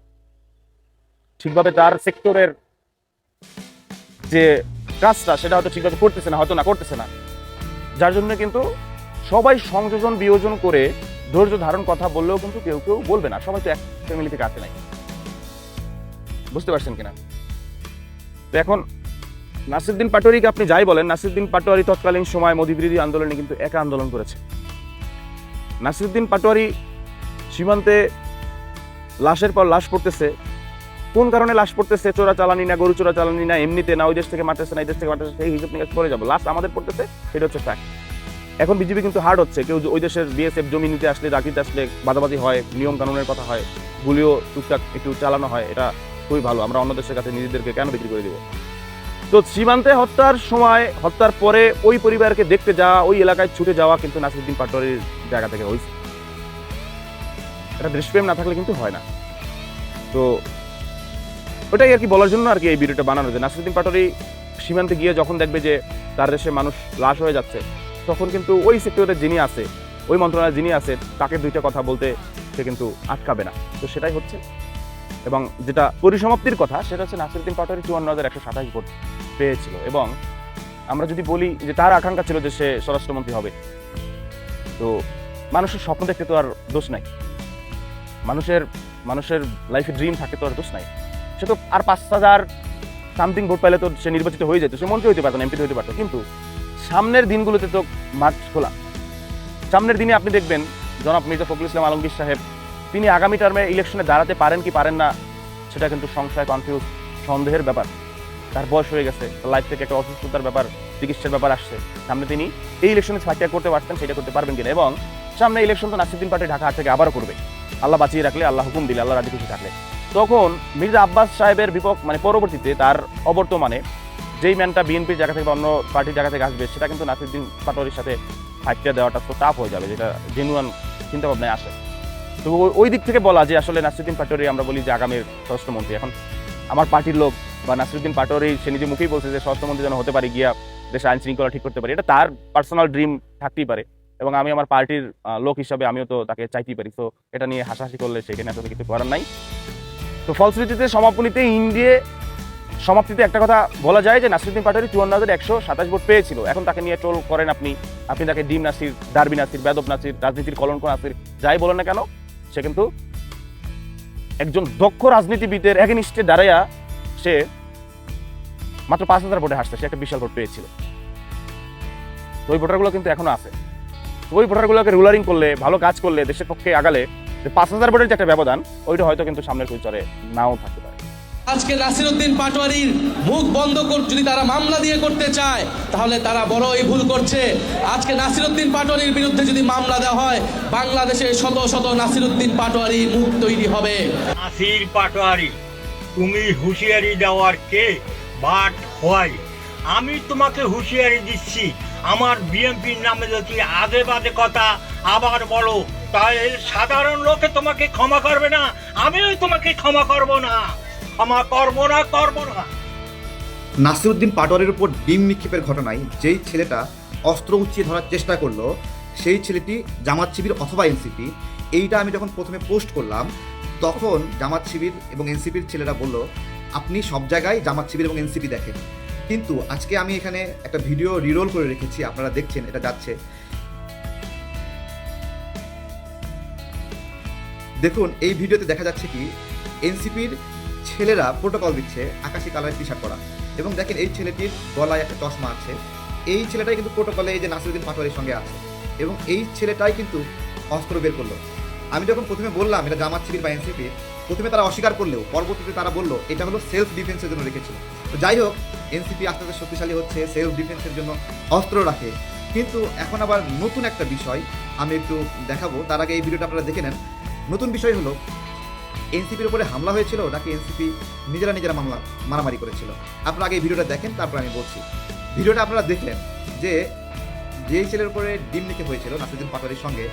ঠিকভাবে তার সেক্টরের যে কাজটা সেটা হয়তো ঠিকভাবে করতেছে না, হয়তো না করতেছে না, যার জন্য কিন্তু সবাই সংযোজন বিয়োজন করে ধৈর্য ধারণ কথা বললেও কিন্তু কেউ কেউ বলবে না। সবাই তো এক ফ্যামিলি থেকে আসে নাই, বুঝতে পারছেন কিনা? তো এখন নাসিরুদ্দিন পাটোয়ারিকে আপনি যাই বলেন, নাসিরুদ্দিন পাটোয়ারি তৎকালীন সময় মোদি বিরোধী আন্দোলনে কিন্তু একা আন্দোলন করেছে। নাসিরুদ্দিন পাটোয়ারি সীমান্তে লাশের পর লাশ পড়তেছে, কোন কারণে লাশ পড়তেছে, চোরা চালানি না, গরু চোরা চালানি না, এমনিতে না, ওই দেশ থেকে মারতেছে না, এই দেশ থেকে মারতেছে, সেই হিসাব নিকাশ করে যাবো, লাশ আমাদের পড়তেছে, সেটা হচ্ছে ফ্যাক্ট। এখন বিজেপি কিন্তু হার্ড হচ্ছে, কেউ ওই দেশের বিএসএফ জমি নিতে আসলে, ডাকিতে আসলে বাদাবাদি হয়, নিয়ম কানুনের কথা হয়, গুলিও টুকটাক একটু চালানো হয়, এটা খুবই ভালো। আমরা অন্য দেশের কাছে নিজেদেরকে কেন বিক্রি করে দিব? তো সীমান্তে হত্যার সময়, হত্যার পরে ওই পরিবারকে দেখতে যাওয়া, ওই এলাকায় ছুটে যাওয়া কিন্তু নাসিরুদ্দিন পাটোয়ারির জায়গা থেকে হয়েছে। এটা দেশপ্রেম না থাকলে কিন্তু হয় না। তো ওটাই আর কি বলার জন্য আর কি এই ভিডিওটা বানানো, যে নাসিরুদ্দিন পাটোয়ারি সীমান্তে গিয়ে যখন দেখবে যে তার দেশে মানুষ লাশ হয়ে যাচ্ছে, তখন কিন্তু ওই সেক্টরের যিনি আছে, ওই মন্ত্রণালয়ের যিনি আছে, তাকে দুইটা কথা বলতে সে কিন্তু আটকাবে না। তো সেটাই হচ্ছে। এবং যেটা পরিসমাপ্তির কথা, সেটা হচ্ছে নাসিরুদ্দিন পাটোয়ারি 54,127 ভোট পেয়েছিল। এবং আমরা যদি বলি যে তার আকাঙ্ক্ষা ছিল যে সে স্বরাষ্ট্রমন্ত্রী হবে, তো মানুষের স্বপ্ন দেখতে তো আর দোষ নাই, মানুষের লাইফে ড্রিম থাকে তো আর দোষ নাই। সে তো আর 5,000 সামথিং ভোট পাইলে তো সে নির্বাচিত হয়ে যেত, সে মন্ত্রী হতে পারতো না, এমপি হতে পারতো। কিন্তু সামনের দিনগুলোতে তো মাঠ খোলা। সামনের দিনে আপনি দেখবেন জনাব মির্জা ফখরুল ইসলাম আলমগীর সাহেব, তিনি আগামী টার্মে ইলেকশনে দাঁড়াতে পারেন কি পারেন না, সেটা কিন্তু সংশয়, কনফিউজ, সন্দেহের ব্যাপার। তার বয়স হয়ে গেছে, তার লাইফ থেকে একটা অসুস্থতার ব্যাপার, চিকিৎসার ব্যাপার আসছে। সামনে তিনি এই ইলেকশনে ফাইট করতে পারতেন, সেটা করতে পারবেন কিনা। এবং সামনে ইলেকশন তো নাসিরুদ্দিন পাটোয়ারি ঢাকা হাট থেকে আবারও করবে, আল্লাহ বাঁচিয়ে রাখলে, আল্লাহ হুকুম দিলে, আল্লাহ রাজি খুশি থাকলে। তখন মির্জা আব্বাস সাহেবের মানে পরবর্তীতে তার অবর্তমানে যেই ম্যানটা বিএনপির জায়গা থেকে বা অন্য পার্টির জায়গা থেকে আসবে, সেটা কিন্তু নাসিরুদ্দিন পাটোয়ারির সাথে ফাইটটা দেওয়াটা তো টাফ হয়ে যাবে, যেটা জেনুয়ান চিন্তা ভাবনায় আসে। তো ওই দিক থেকে বলা যে আসলে নাসিরুদ্দিন পাটোয়ারি আমরা বলি যে আগামীর স্বরাষ্ট্রমন্ত্রী। এখন আমার পার্টির লোক বা নাসিরুদ্দিন পাটোয়ারি সে নিজে মুখেই বলছে যে স্বরাষ্ট্রমন্ত্রী যেন হতে পারে, গিয়া দেশে আইন শৃঙ্খলা ঠিক করতে পারে, এটা তার পার্সোনাল ড্রিম থাকতেই পারে। এবং আমি আমার পার্টির লোক হিসাবে আমিও তো তাকে চাইতেই পারি। তো এটা নিয়ে হাসাহাসি করলে সেখানে আসলে কিছু করার নাই। তো ফলশ্রুতিতে সমাপ্তিতে একটা কথা বলা যায় যে নাসিরুদ্দিন পাটোয়ারি 54,127 ভোট পেয়েছিল। এখন তাকে নিয়ে ট্রোল করেন আপনি তাকে ডিম নাসির, ডার্বি নাসির, বেদব নাসির, রাজনীতির কলঙ্ক নাসির, যাই বলেন না কেন, সে কিন্তু একজন দক্ষ রাজনীতিবিদের এগেনিস্টে দাঁড়াইয়া সে মাত্র 5,000 ভোটে হাসছে, সে একটা বিশাল ভোট পেয়েছিল। ওই ভোটারগুলো কিন্তু এখনো আছে। ওই ভোটারগুলোকে রুলারিং করলে, ভালো কাজ করলে, দেশের পক্ষে আগালে যে 5,000 ভোটের যে একটা ব্যবধান, ওইটা হয়তো কিন্তু সামনের ফিউচারে নাও থাকতে পারে। আজকে নাসিরউদ্দিন পাটোয়ারির মুখ বন্ধ যদি তারা মামলা দিয়ে করতে চায়, তাহলে তারা বড়ই ভুল করছে। আজকে নাসিরউদ্দিন পাটোয়ারির বিরুদ্ধে যদি মামলা দেওয়া হয়, বাংলাদেশে শত শত নাসিরউদ্দিন পাটোয়ারি মুখ তৈরি হবে। নাসির পাটোয়ারি, তুমি হুঁশিয়ারি দেওয়ার কে? বাট হয় আমি তোমাকে হুঁশিয়ারি দিচ্ছি, আমার বিএনপির নামে যদি আজে বাজে কথা আবার বলো, তাহলে সাধারণ লোকে তোমাকে ক্ষমা করবে না, আমিও তোমাকে ক্ষমা করব না, ক্ষমা করবো না, করবো না। নাসিরউদ্দিন পাটোয়ারির উপর ডিম নিক্ষেপের ঘটনায় যেই ছেলেটা অস্ত্র উঁচিয়ে ধরার চেষ্টা করলো, সেই ছেলেটি জামাত শিবির অথবা এনসিপি। এইটা আমি যখন প্রথমে পোস্ট করলাম, তখন জামাত শিবির এবং এনসিপির ছেলেরা বলল, আপনি সব জায়গায় জামাত শিবির এবং এনসিপি দেখেন। কিন্তু আজকে আমি এখানে একটা ভিডিও রিরোল করে রেখেছি, আপনারা দেখছেন, এটা যাচ্ছে। দেখুন, এই ভিডিওতে দেখা যাচ্ছে কি এনসিপির ছেলেরা প্রোটোকল দিচ্ছে আকাশি কালারের টি শার্ট পরা, এবং দেখেন এই ছেলেটির গলায় একটা চশমা আছে। এই ছেলেটাই কিন্তু প্রোটোকলে এই যে নাসিরউদ্দিন পাটোয়ারির সঙ্গে আছে, এবং এই ছেলেটাই কিন্তু অস্ত্র বের করলো। আমি যখন প্রথমে বললাম এটা জামাত শিবির বা এনসিপি, প্রথমে তারা অস্বীকার করলেও পরবর্তীতে তারা বললো এটা হলো সেলফ ডিফেন্সের জন্য রেখেছিল। তো যাই হোক, এনসিপি আস্তে আস্তে শক্তিশালী হচ্ছে, সেলফ ডিফেন্সের জন্য অস্ত্র রাখে। কিন্তু এখন আবার নতুন একটা বিষয় আমি একটু দেখাবো, তার আগে এই ভিডিওটা আপনারা দেখে নেন। নতুন বিষয় হলো এনসিপির উপরে হামলা হয়েছিল নাকি এনসিপি নিজেরা মারামারি করেছিল। আপনারা আগে এই ভিডিওটা দেখেন, তারপর আমি বলছি। ভিডিওটা আপনারা দেখলেন যে যেই ছেলের উপরে ডিম নিক্ষেপ হয়েছিল নাসিরউদ্দিন পাটোয়ারির সঙ্গে,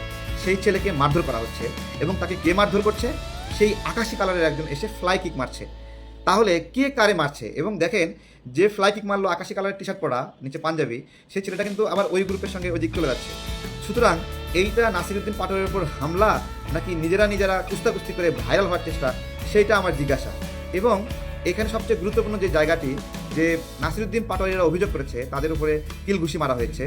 সেই ছেলেকে মারধর করা হচ্ছে, এবং তাকে কে মারধর করছে? সেই আকাশি কালারের একজন এসে ফ্লাই কিক মারছে। তাহলে কে কারে মারছে? এবং দেখেন, যে ফ্লাই কিক মারলো আকাশি কালারের টি শার্ট পরা, নিচে পাঞ্জাবি, সেই ছেলেটা কিন্তু আবার ওই গ্রুপের সঙ্গে ওই দিক চলে যাচ্ছে। সুতরাং এইটা নাসিরউদ্দিন পাটোয়ারির উপর হামলা নাকি নিজেরা কুস্তাকুস্তি করে ভাইরাল হওয়ার চেষ্টা, সেইটা আমার জিজ্ঞাসা। এবং এখানে সবচেয়ে গুরুত্বপূর্ণ যে জায়গাটি, যে নাসিরউদ্দিন পাটোয়ারিরা অভিযোগ করেছে তাদের উপরে কিলঘুষি মারা হয়েছে,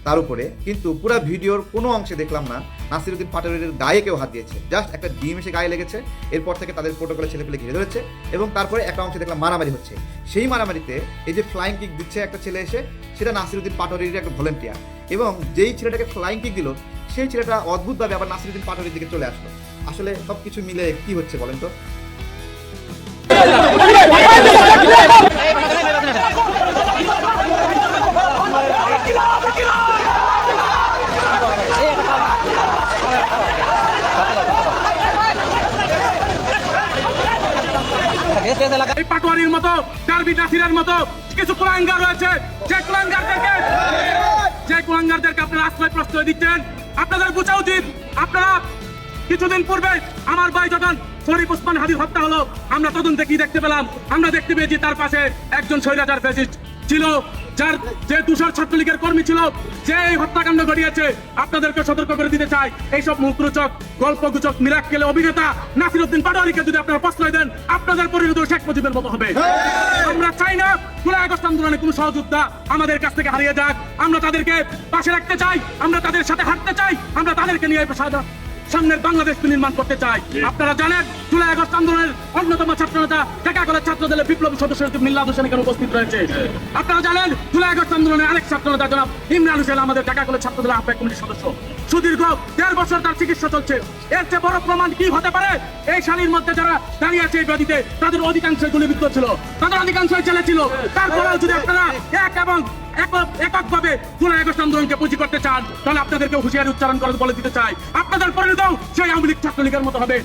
তার উপরে কিন্তু পুরো ভিডিওর কোনো অংশে দেখলাম না নাসিরউদ্দিন পাটোয়ারির গায়ে কেউ হাত দিয়েছে। জাস্ট একটা ডিম এসে গায়ে লেগেছে, এরপর থেকে তাদের প্রোটোকলে ছেলেপেলে ঘিরে ধরেছে, এবং তারপরে একটা অংশে দেখলাম মারামারি হচ্ছে। সেই মারামারিতে এই যে ফ্লাইং কিক দিচ্ছে একটা ছেলে এসে, সেটা নাসিরউদ্দিন পাটোয়ারির একটা ভলেন্টিয়ার, এবং যেই ছেলেটাকে ফ্লাইং কিক দিল সেই ছেলেটা অদ্ভুতভাবে আবার নাসিরউদ্দিন পাটোয়ারির দিকে চলে আসলো। আসলে সব কিছু মিলে কি হচ্ছে বলেন তো? এই পাটোয়ারির মতো, ডারবি নাসিরের মতো কিছু কুলাঙ্গার রয়েছে, যে কুলাঙ্গারদেরকে আপনারা আশ্রয় প্রশ্রয় দিচ্ছেন। আপনাদের বোঝা উচিত, আপনারা কিছুদিন পূর্বে আমার ভাই যখন শরীফ ওসমান হাদির হত্যা হলো, আমরা তদন্তে কি দেখতে পেলাম? আমরা দেখতে পেয়েছি তার পাশে একজন স্বৈরাচার ফ্যাসিস্ট ছিল, যার যে তুষার ছাত্রলীগের কর্মী ছিল, যে এই হত্যাকাণ্ড ঘটিয়েছে। আপনাদেরকে সতর্ক করে দিতে চাই, এইসব মুখরোচক গল্পগুজব মিরাক্কেলে অভিনেতা নাসিরউদ্দিন পাটোয়ারিকে যদি আপনারা প্রশ্রয় দেন, আপনাদের পরিণত শেখ মুজিবের মতো হবে। আমরা চাই না জুলাই আগস্ট আন্দোলনে কোনো সহযোদ্ধা আমাদের কাছ থেকে হারিয়ে যাক। আমরা তাদেরকে পাশে রাখতে চাই, আমরা তাদের সাথে হাঁটতে চাই, আমরা তাদেরকে নিয়ে সামনের বাংলাদেশ নির্মাণ করতে চাই। আপনারা জানেন জুলাই আগস্ট আন্দোলনের অন্যতম ছাত্রনেতা ঢাকা কলেজ ছাত্র দলের বিপ্লবী সদস্য মিল্লাদ হোসেন এখানে উপস্থিত রয়েছে। আপনারা জানেন জুলাই আগস্ট আন্দোলনের আরেক ছাত্রনেতা জনাব ইমরান হোসেন আমাদের ঢাকা কলেজ ছাত্র দলের আহ্বায়ক কমিটির সদস্য। সুদীর্ঘ 1.5 বছর তার চিকিৎসা চলছে। এর চেয়ে বড় প্রমাণ কি হতে পারে? এই সারির মধ্যে যারা দাঁড়িয়ে আছে এই ব্যাধিতে, তাদের অধিকাংশই গুলিবিদ্ধ ছিল, তাদের অধিকাংশই জেলে ছিল। তারপরেও যদি আপনারা এককভাবে জুলাই আগস্ট আন্দোলনকে পুঁজি করতে চান, তাহলে আপনাদেরকে হুঁশিয়ারি উচ্চারণ করে বলে দিতে চাই, আপনাদের পরিণত সেই আওয়ামী লীগ ছাত্রলীগের মতো হবে।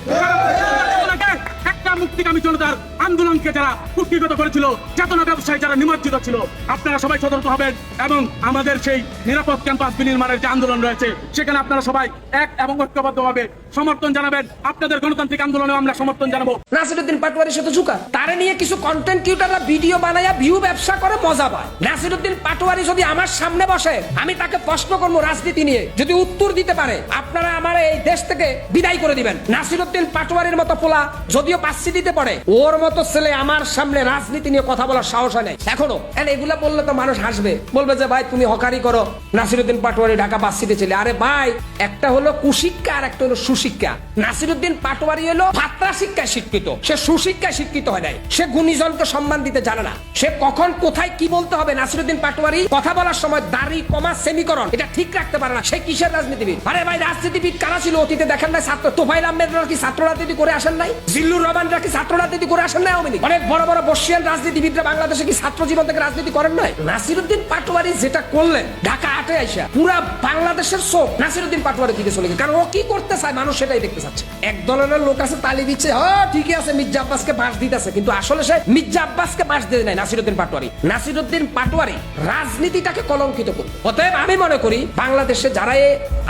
একটা মুক্তিকামী জনতার আন্দোলনকে যারা কুক্ষিগত করেছিল, চেতনা ব্যবসায়ী যারা নিমজ্জিত ছিল, আপনারা সবাই সতর্ক হবেন, এবং আমাদের সেই নিরাপদ ক্যাম্পাস বিনির্মাণের যে আন্দোলন রয়েছে, সেখানে আপনারা সবাই এক এবং ঐক্যবদ্ধভাবে সমর্থন জানাবেন। আপনাদের গণতান্ত্রিক আন্দোলনে আমরা সমর্থন জানাবো। নাসিরউদ্দিন পাটোয়ারির সাথে ঝুঁকা, তারে নিয়ে কিছু কন্টেন্ট ক্রিয়েটররা ভিডিও বানায়া ভিউ ব্যবসা করে মজা পায়। নাসিরউদ্দিন পাটোয়ারি যদি আমার সামনে বসে, আমি তাকে প্রশ্ন করবো রাজনীতি নিয়ে, যদি উত্তর দিতে পারে আপনারা আমার এই দেশ থেকে বিদায় করে দিবেন। নাসিরউদ্দিন পাটোয়ারির মতো পোলা যদিও 5 সিটিতে পড়ে, ওর মতো ছেলে আমার সামনে রাজনীতি নিয়ে কথা বলার সাহস হয় নাই এখনো। এগুলা বললে তো মানুষ হাসবে, বলবে যে ভাই তুমি হকারি করো। নাসিরউদ্দিন পাটোয়ারি ঢাকা 5 সিটি ছেলে। আরে ভাই, একটা হলো কুশিক্ষা আর একটা হলো সুশিক্ষা। শিক্ষা। নাসিরুদ্দিন পাটোয়ারি হলো ফাত্রা শিক্ষায় শিক্ষিত, সে সুশিক্ষায় শিক্ষিত হয় নাই, সে গুণীজনকে সম্মান দিতে জানে না, সে কখন কোথায় কি বলতে হবে। নাসিরুদ্দিন পাটোয়ারি কথা বলার সময় দাড়ি কমা সেমিকরণ এটা ঠিক রাখতে পারে না, সে কিসের রাজনীতিবিদ? আরে ভাই রাজনীতিবিদ কারা ছিল অতীতে দেখেন নাই? ছাত্র তোফাইল আহমেদরা কি ছাত্র রাজনীতি করে আসেন নাই? জিল্লুর রহমানরা কি ছাত্র রাজনীতি করে আসেন নাই? অনেক বড় বড় বর্ষিয়ান রাজনীতিবিদরা বাংলাদেশে কি ছাত্র জীবন থেকে রাজনীতি করেন নাই? নাসিরুদ্দিন পাটোয়ারি যেটা করলেন ঢাকা 8-এ আইসা পুরা বাংলাদেশের চোখ নাসিরুদ্দিন পাটোয়ারি দিকে চলে গেছে, কারণ ও কি করতে চায় মানুষ সেটাই দেখতে চাচ্ছে। এক দলের লোক আছে তালি দিচ্ছে, হ্যাঁ ঠিকই আছে, মির্জা আব্বাসকে বাস দিতেছে, কিন্তু আসলে সে মির্জা আব্বাসকে বাস দিয়ে নাই নাসিরুদ্দিন পাটোয়ারি। নাসিরুদ্দিন পাটোয়ারি রাজনীতিটাকে কলঙ্কিত করবে। অতএব আমি মনে করি বাংলাদেশে যারা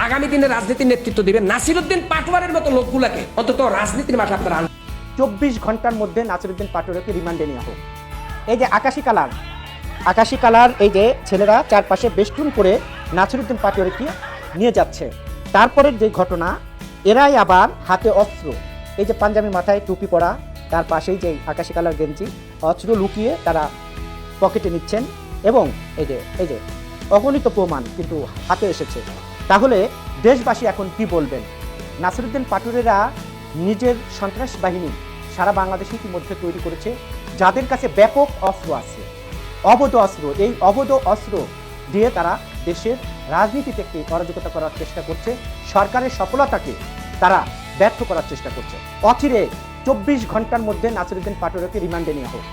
আগামী দিনে রাজনীতির নেতৃত্ব দিবেন নাসিরুদ্দিন পাটোয়ারির মতো লোকগুলাকে অন্তত রাজনীতির মাঠে আপনারা 24 ঘন্টার মধ্যে নাসিরুদ্দিন পাটোয়ারিকে রিমান্ডে নেওয়া হোক। এই যে আকাশি কালার এই যে ছেলেরা চারপাশে বেষ্টন করে নাসিরুদ্দিন পাটোয়ারিকে নিয়ে যাচ্ছে। তারপরের যে ঘটনা, এরাই আবার হাতে অস্ত্র, এই যে পাঞ্জাবি মাথায় টুপি পরা, তার পাশেই যে আকাশি কালার গেঞ্জি, অস্ত্র লুকিয়ে তারা পকেটে নিচ্ছেন এবং এই যে অগণিত প্রমাণ কিন্তু হাতে এসেছে। তাহলে দেশবাসী এখন কি বলবেন? নাসিরুদ্দিন পাটোয়ারিরা নিজের সন্ত্রাস বাহিনী সারা বাংলাদেশে ইতিমধ্যে তৈরি করেছে, যাদের কাছে ব্যাপক অস্ত্র আছে, অবৈধ অস্ত্র। এই অবৈধ অস্ত্র দিয়ে তারা দেশের রাজনীতি থেকে অরাজকতা করার চেষ্টা করছে, সরকারের সফলতাকে তারা ব্যর্থ করার চেষ্টা করছে। অচিরে 24 ঘন্টার মধ্যে নাসিরুদ্দিন পাটোয়ারিকে রিমান্ডে নেওয়া হোক।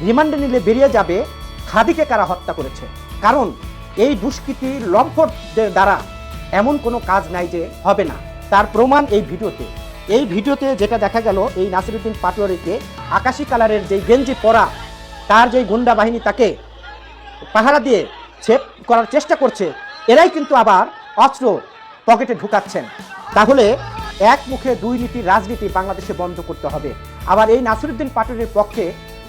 রিমান্ডে নিলে বেরিয়ে যাবে খাদিকে কারা হত্যা করেছে, কারণ এই দুষ্কৃতী লম্পটদের দ্বারা এমন কোনো কাজ নাই যে হবে না। তার প্রমাণ এই ভিডিওতে যেটা দেখা গেল, এই নাসিরুদ্দিন পাটোয়ারিকে আকাশি কালারের যে গেঞ্জি পরা তার যে গুন্ডা বাহিনী তাকে পাহারা দিয়ে ছেপ করার চেষ্টা করছে, এরাই কিন্তু আবার অস্ত্র পকেটে ঢুকাচ্ছেন। তাহলে এক মুখে দুই নীতির রাজনীতি বাংলাদেশে বন্ধ করতে হবে। আবার এই নাসিরুদ্দিন পাটোয়ারির পক্ষে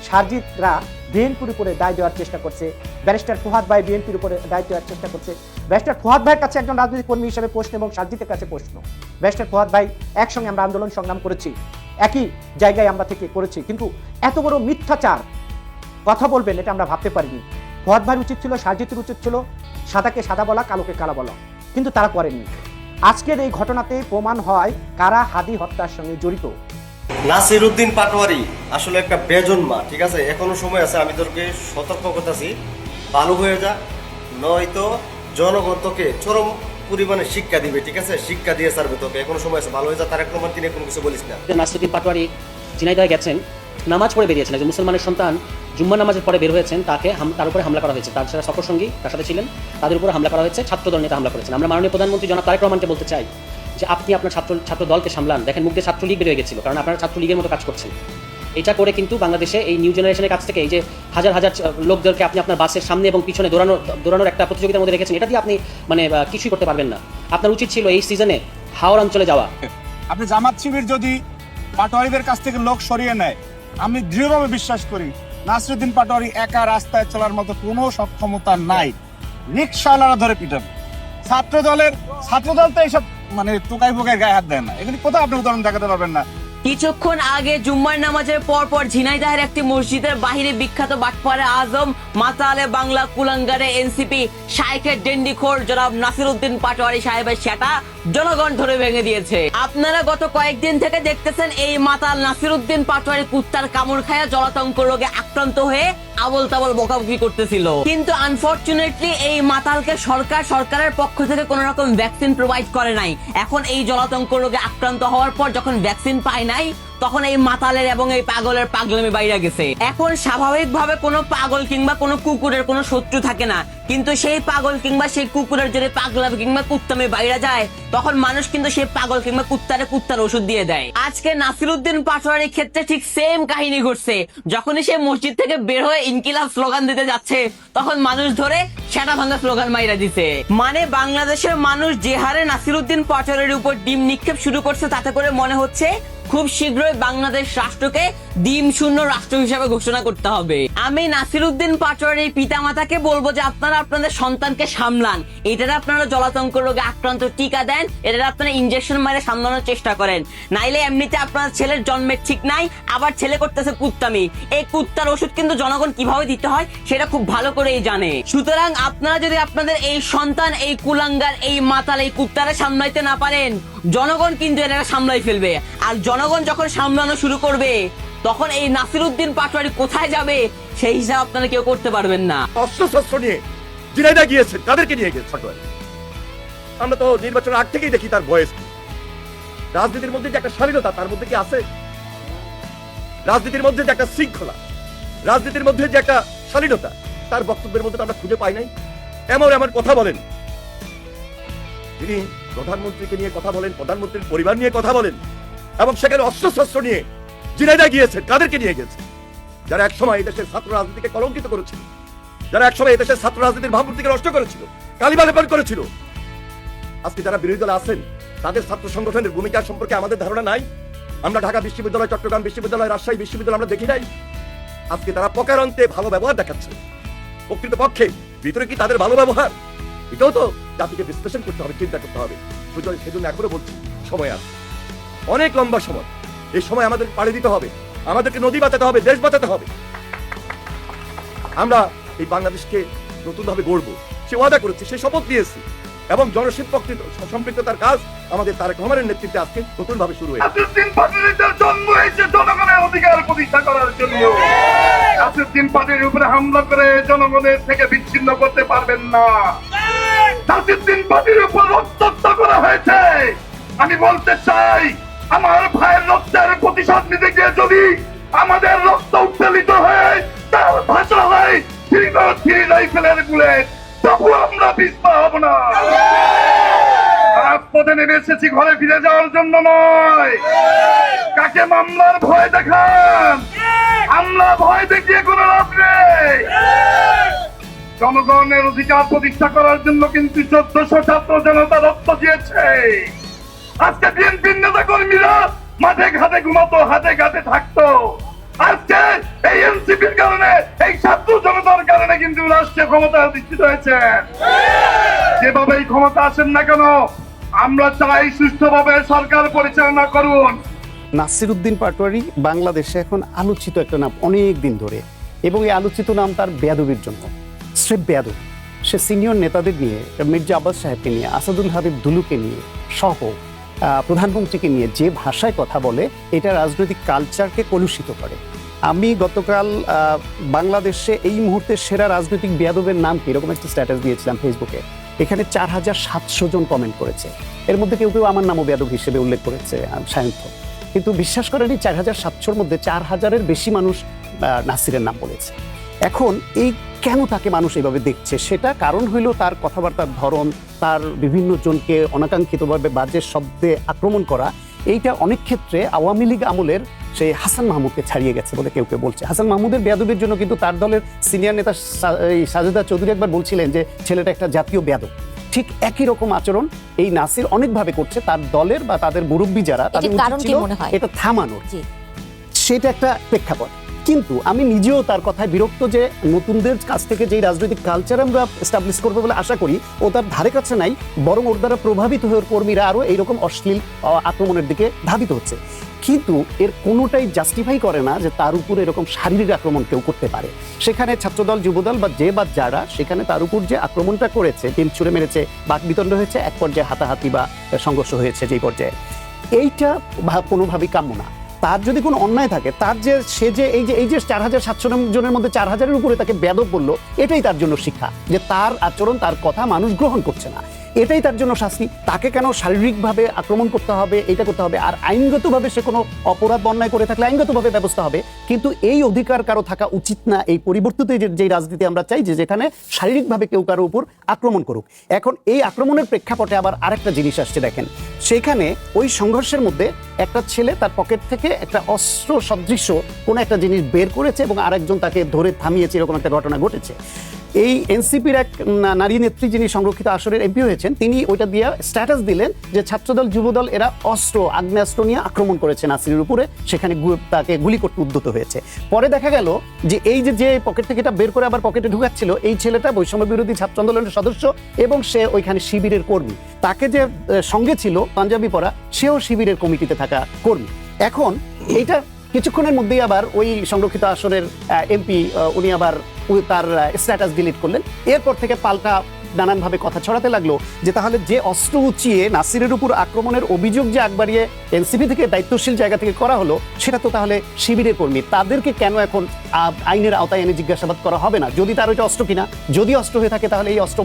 সার্জিতরা বিএনপির উপরে দায় দেওয়ার চেষ্টা করছে, ব্যারিস্টার ফুহাদ ভাই বিএনপির উপরে দায় দেওয়ার চেষ্টা করছে। ব্যারিস্টার ফুহাদ ভাইয়ের কাছে একজন রাজনৈতিক কর্মী হিসেবে প্রশ্ন এবং সার্জিতের কাছে প্রশ্ন। ব্যারিস্টার ফুহাদ ভাই একসঙ্গে আমরা আন্দোলন সংগ্রাম করেছি, একই জায়গায় আমরা থেকে করেছি, কিন্তু এত বড় মিথ্যাচার কথা বলবেন এটা আমরা ভাবতে পারিনি। ফুহাদ ভাইয়ের উচিত ছিল, সার্জিতের উচিত ছিল সাদাকে সাদা বলা, কালোকে কালো বলা, কিন্তু তারা করেননি। আজকের এই ঘটনাতে প্রমাণ হয় কারা হাদি হত্যার সঙ্গে জড়িত। নাসিরুদ্দিন পাটোয়ারি আসলে একটা বেজন্মা, ঠিক আছে? এখনো সময় আছে, আমি তোকে সতর্ক করতেছি, ভালো হয়ে যা, নয়তো জনগণ তোকে চরম পরিমাণে শিক্ষা দিবে, ঠিক আছে? শিক্ষা দিয়ে ছাড়বে তোকে, এখনো সময় আছে, ভালো হয়ে যা। তারেক রহমান তিনি কোনো কিছু বলিস না। নাসিরুদ্দিন পাটোয়ারি ঝিনাইদহে গেছেন, নামাজ পড়ে বেরিয়েছেন, একজন মুসলমানের সন্তান জুম্মা নামাজের পরে বের হয়েছেন, তার উপরে হামলা করা হয়েছে। তার যারা সফর সঙ্গী তার সাথে ছিলেন তাদের উপরে হামলা করা হয়েছে, ছাত্রদল নেতা হামলা করেছেন। আমরা মাননীয় প্রধানমন্ত্রী জনাব তারেক রহমানকে বলতে চাই যে আপনি আপনার ছাত্র দলকে সামলান। দেখেন মুখ দিয়ে ছাত্রলীগ বেরিয়ে গেছিল, কারণ আপনারা ছাত্রলীগের মতো কাজ করছেন। এটা করে কিন্তু বাংলাদেশে এই নিউ জেনারেশনের কাছ থেকে এই যে হাজার হাজার লোকদেরকে আপনি আপনার বাসের সামনে এবং পিছনে দৌড়ানোর একটা প্রতিযোগিতার মধ্যে রেখেছেন, এটা দিয়ে আপনি কিছুই করতে পারবেন না। আপনার উচিত ছিল এই সিজনে হাওড় অঞ্চলে যাওয়া। আপনি জামাত শিবির যদি পাটোয়ারিদের কাছ থেকে লোক সরিয়ে নেয়, আমি দৃঢ়ভাবে বিশ্বাস করি নাসিরুদ্দিন পাটোয়ারি একা রাস্তায় চলার মতো কোনো সক্ষমতা নাই, রিকশাওয়ালারা ধরে পিটাবে। ছাত্রদল তো এইসব টোকাই ফোকাই গায়ে হাত দেয় না, এখানে কোথাও আপনি উদাহরণ দেখাতে পারবেন না। কিছুক্ষণ আগে জুম্মার নামাজের পর ঝিনাইদহের একটি মসজিদের বাহিরে বিখ্যাত বাটপাড়ে আজম মাতালে বাংলা কুলাঙ্গারে এনসিপি শাইখের ডেন্ডিখোর জনাব নাসিরুদ্দিন পাটোয়ারি সাহেবের সেটা জনগণ ধরে ভেঙে দিয়েছে। আপনারা গত কয়েকদিন থেকে দেখতেছেন এই মাতাল নাসিরুদ্দিন পাটোয়ারি কুত্তার কামড় খায়া জলাতঙ্ক রোগে আক্রান্ত হয়ে আবল তাবল বকাবকি করতেছিল, কিন্তু আনফরচুনেটলি এই মাতালকে সরকারের পক্ষ থেকে কোন রকম ভ্যাকসিন প্রোভাইড করে নাই। এখন এই জলাতঙ্ক রোগে আক্রান্ত হওয়ার পর যখন ভ্যাকসিন পায় নাই, তখন এই মাতালের এবং এই পাগলের পাগলামি বাইরে গেছে। এখন স্বাভাবিকভাবে কোনো পাগল কিংবা কোনো কুকুরের কোনো শত্রু থাকে না, কিন্তু সেই পাগল কিংবা সেই কুকুরের যদি পাগলামি কিংবা কুত্তামি বাইরে যায়, তখন মানুষ কিন্তু সেই পাগল কিংবা কুত্তার ওষুধ দিয়ে দেয়। আজকে নাসিরুদ্দিন পাটোয়ারির ক্ষেত্রে ঠিক সেম কাহিনী ঘটছে। যখনই সে মসজিদ থেকে বের হয়ে ইনকিলাব স্লোগান দিতে যাচ্ছে, তখন মানুষ ধরে সেটা ভাঙা স্লোগান মাইরা দিছে। বাংলাদেশের মানুষ যে হারে নাসিরুদ্দিন পাটোয়ারির উপর ডিম নিক্ষেপ শুরু করছে, তাতে করে মনে হচ্ছে খুব শীঘ্রই বাংলাদেশ রাষ্ট্রকে ডিম শূন্য রাষ্ট্র হিসেবে ঘোষণা করতে হবে। আমি নাসিরুদ্দিন পাটোয়ারির পিতামাতাকে বলবো যে আপনারা আপনাদের সন্তানকে সামলান, এটার আপনারা জলাতঙ্ক রোগে আক্রান্ত টিকা দেন, এটার আপনারা ইনজেকশন মারে সামলানোর চেষ্টা করেন, নাইলে এমনিতে আপনার ছেলের জন্মের ঠিক নাই, আবার ছেলে করতেছে কুত্তামি। এই কুত্তার ওষুধ কিন্তু জনগণ কিভাবে দিতে হয় সেটা খুব ভালো করেই জানে। সুতরাং আপনারা যদি আপনাদের এই সন্তান, এই কুলাঙ্গার, এই মাতাল, এই কুত্তারে সামলাইতে না পারেন, জনগণ কিন্তু এটা সামলাই ফেলবে। আর জনগণ যখন সামলানো শুরু করবে তখন এই নাসিরউদ্দিন পাটোয়ারি কোথায় যাবে সেই হিসাব আপনারা কেউ করতে পারবেন না। অস্ত্র শস্ত্র নিয়ে ঝিনাইদহ গিয়েছেন, কাদেরকে নিয়ে গেছে পাটোয়ারি? আমরা তো নির্বাচনের আগ থেকেই দেখি তার বয়স। রাজনীতির মধ্যে যে একটা শালীনতা তার মধ্যে কি আছে? রাজনীতির মধ্যে যে একটা শৃঙ্খলা, রাজনীতির মধ্যে যে একটা শালীনতা তার বক্তব্যের মধ্যে আমরা খুঁজে পাই নাই। এমন কথা বলেন, তিনি প্রধানমন্ত্রীকে নিয়ে কথা বলেন, প্রধানমন্ত্রীর পরিবার নিয়ে কথা বলেন, এবং সেখানে অস্ত্র শস্ত্র নিয়ে ঝিনাইদহ গিয়েছেন, কাদেরকে নিয়ে গেছে? যারা একসময় এই দেশের ছাত্র রাজনীতিকে কলঙ্কিত করেছিল, যারা একসময় এই দেশের ছাত্র রাজনীতির ভাবমূর্তিকে নষ্ট করেছিল, কালিমা লেপন করেছিল। আজকে যারা বিরোধী দলে আছেন তাদের ছাত্র সংগঠনের ভূমিকা সম্পর্কে আমাদের ধারণা নাই। আমরা ঢাকা বিশ্ববিদ্যালয়, চট্টগ্রাম বিশ্ববিদ্যালয়, রাজশাহী বিশ্ববিদ্যালয় আমরা দেখি নাই। আজকে তারা প্রকারান্তে ভালো ব্যবহার দেখাচ্ছে। প্রকৃতপক্ষে ভিতরে কি তাদের ভালো ব্যবহার? এটাও তো জাতিকে বিশ্লেষণ করতে হবে, চিন্তা করতে হবে। সেজন্য এখনো বলছি, সময় আছে, অনেক লম্বা সময়। এই সময় আমাদের পাড়ি দিতে হবে, আমাদেরকে নদী বাঁচাতে হবে, দেশ বাঁচাতে হবে। আমরা এই বাংলাদেশকে নতুন ভাবে গড়বো, সে ওয়াদা করেছি, সে শপথ নিয়েছি, এবং জনসম্পৃক্ততার কাজ আমাদের তারেক রহমানের নেতৃত্বে আজকে নতুন ভাবে শুরু হয়েছে। নাসিরউদ্দিন পাটোয়ারিদের জন্ম হয়েছে জনগণের অধিকার প্রতিষ্ঠা করার জন্য। নাসিরউদ্দিন পাটোয়ারির উপরে হামলা করে জনগণের থেকে বিচ্ছিন্ন করতে পারবেন না। নাসিরউদ্দিন পাটোয়ারির উপর রক্তাক্ত করা হয়েছে। আমি বলতে চাই, আমার ভাইয়ের রক্তের প্রতিশোধ নিতে গিয়ে যদি আমাদের রক্ত উত্তোলিত হয়ে তার ভাষা হয় থ্রি রাইফেলের বুলেট, তবু আমরা পিছপা হব না। রাজপথে নেমে এসেছি ঘরে ফিরে যাওয়ার জন্য নয়। কাকে মামলার ভয় দেখান? আমরা ভয় দেখিয়ে কোনো লাভ নেই। জনগণের অধিকার প্রতিষ্ঠা করার জন্য কিন্তু 1400 ছাত্র জনতা রক্ত দিয়েছে। আজকে বিএনপির নেতা কর্মীরা মাঠে ঘাটে ঘুমাতো, হাতে ঘাটে থাকতো। আজকে এই এনসিপির কারণে, এই ছাত্র জনতার কারণে কিন্তু রাষ্ট্রীয় ক্ষমতা অধিষ্ঠিত হয়েছে। যেভাবে এই ক্ষমতা আসেন না কেন, আমরা চাই সুষ্ঠুভাবে সরকার পরিচালনা করুন। নাসিরউদ্দিন পাটোয়ারি বাংলাদেশে এখন আলোচিত একটা নাম অনেক দিন ধরে, এবং এই আলোচিত নাম তার বেয়াদবির জন্য। স্রেফ বেয়াদব। সে সিনিয়র নেতাদের নিয়ে, মির্জা আব্বাস সাহেবকে নিয়ে, আসাদুল হাবিব দুলুকে নিয়ে সহ প্রধানমন্ত্রীকে নিয়ে যে ভাষায় কথা বলে, এটা রাজনৈতিক কালচারকে কলুষিত করে। আমি গতকাল বাংলাদেশে এই মুহূর্তে সেরা রাজনৈতিক বেয়াদবের নাম কি এরকম একটা স্ট্যাটাস দিয়েছিলাম ফেসবুকে। এখানে 4700 জন কমেন্ট করেছে। এর মধ্যে কেউ কেউ আমার নামও বেয়াদব হিসেবে উল্লেখ করেছে, সায়ন্ত। কিন্তু বিশ্বাস করেন, 4700-র মধ্যে 4000-এর বেশি মানুষ নাসিরের নাম বলেছে। এখন এই কেন তাকে মানুষ এইভাবে দেখছে, সেটা কারণ হইল তার কথাবার্তার ধরন, তার বিভিন্ন জনকে অনাকাঙ্ক্ষিতভাবে বাজে শব্দে আক্রমণ করা। এইটা অনেক ক্ষেত্রে আওয়ামী লীগ আমলের সেই হাসান মাহমুদকে ছাড়িয়ে গেছে বলে কেউ কেউ বলছে। হাসান মাহমুদের বেয়াদবির জন্য কিন্তু তার দলের সিনিয়র নেতা সাজেদা চৌধুরী একবার বলছিলেন যে ছেলেটা একটা জাতীয় বেয়াদব। ঠিক একই রকম আচরণ এই নাসির অনেকভাবে করছে। তার দলের বা তাদের মুরব্বী যারা, তাদের উচিত ছিল এটা থামানোর। সেটা একটা প্রেক্ষাপট। কিন্তু আমি নিজেও তার কথায় বিরক্ত যে নতুনদের কাছ থেকে যে রাজনৈতিক কালচার আমরা এস্টাবলিশ করবো বলে আশা করি, ও তার ধারে কাছে নাই, বরং ওর দ্বারা প্রভাবিত হয়ে কর্মীরা আরো এইরকম অশ্লীল আক্রমণের দিকে ধাবিত হচ্ছে। কিন্তু এর কোনোটাই জাস্টিফাই করে না যে তার উপর এরকম শারীরিক আক্রমণ কেউ করতে পারে। সেখানে ছাত্রদল, যুবদল বা যারা সেখানে তার উপর যে আক্রমণটা করেছে, টিম ছুড়ে মেরেছে, বাকবিতণ্ড হয়েছে, এক পর্যায়ে হাতাহাতি বা সংঘর্ষ হয়েছে যেই পর্যায়ে, এইটা কোনোভাবেই কাম্য না। তার যদি কোনো অন্যায় থাকে, তার যে সে যে এই যে 4700 জনের মধ্যে 4000-এর উপরে তাকে বেয়াদব বললো, এটাই তার জন্য শিক্ষা যে তার আচরণ, তার কথা মানুষ গ্রহণ করছে না। এটাই তার জন্য শাস্তি। তাকে কেন শারীরিকভাবে আক্রমণ করতে হবে, এটা করতে হবে? আর আইনগতভাবে সে কোনো অপরাধ অন্যায় করে থাকলে আইনগতভাবে ব্যবস্থা হবে। কিন্তু এই অধিকার কারো থাকা উচিত না এই পরিবর্তিত যে রাজনীতি আমরা চাই, যে যেখানে শারীরিকভাবে কেউ কারো উপর আক্রমণ করুক। এখন এই আক্রমণের প্রেক্ষাপটে আবার আরেকটা জিনিস আসছে দেখেন। সেখানে ওই সংঘর্ষের মধ্যে একটা ছেলে তার পকেট থেকে একটা অস্ত্র সদৃশ কোনো একটা জিনিস বের করেছে এবং আরেকজন তাকে ধরে থামিয়েছে, এরকম একটা ঘটনা ঘটেছে। এই এনসিপির এক নারী নেত্রী, যিনি সংরক্ষিত আসনের এমপি হয়েছেন, তিনি ওইটা দিয়ে স্ট্যাটাস দিলেন যে ছাত্রদল, যুবদল এরা আগ্নেয়াস্ত্র নিয়ে আক্রমণ করেছে নাসিরের উপরে, সেখানে তাকে গুলি করতে উদ্যত হয়েছে। পরে দেখা গেল যে এই যে পকেট থেকে এটা বের করে আবার পকেটে ঢুকাচ্ছিল, এই ছেলেটা বৈষম্য বিরোধী ছাত্র আন্দোলনের সদস্য এবং সে ওইখানে শিবিরের কর্মী। তাকে যে সঙ্গে ছিল পাঞ্জাবি পরা, সেও শিবিরের কমিটিতে থাকা কর্মী। এখন এইটা কিছুক্ষণের মধ্যেই আবার ওই সংরক্ষিত আসনের এমপি উনি আবার তার স্ট্যাটাস ডিলিট করলেন। এরপর থেকে পাল্টা নানানভাবে কথা ছড়াতে লাগলো যে তাহলে যে অস্ত্র উঁচিয়ে নাসিরের উপর আক্রমণের অভিযোগ যে একবারিয়ে এনসিপি থেকে দায়িত্বশীল জায়গা থেকে করা হলো, সেটা তো তাহলে শিবিরের কর্মী, তাদেরকে কেন এখন আইনের আওতায় এনে জিজ্ঞাসাবাদ করা হবে না? যদি তার ওইটা অস্ত্র কিনা, যদি অস্ত্র হয়ে থাকে তাহলে এই অস্ত্র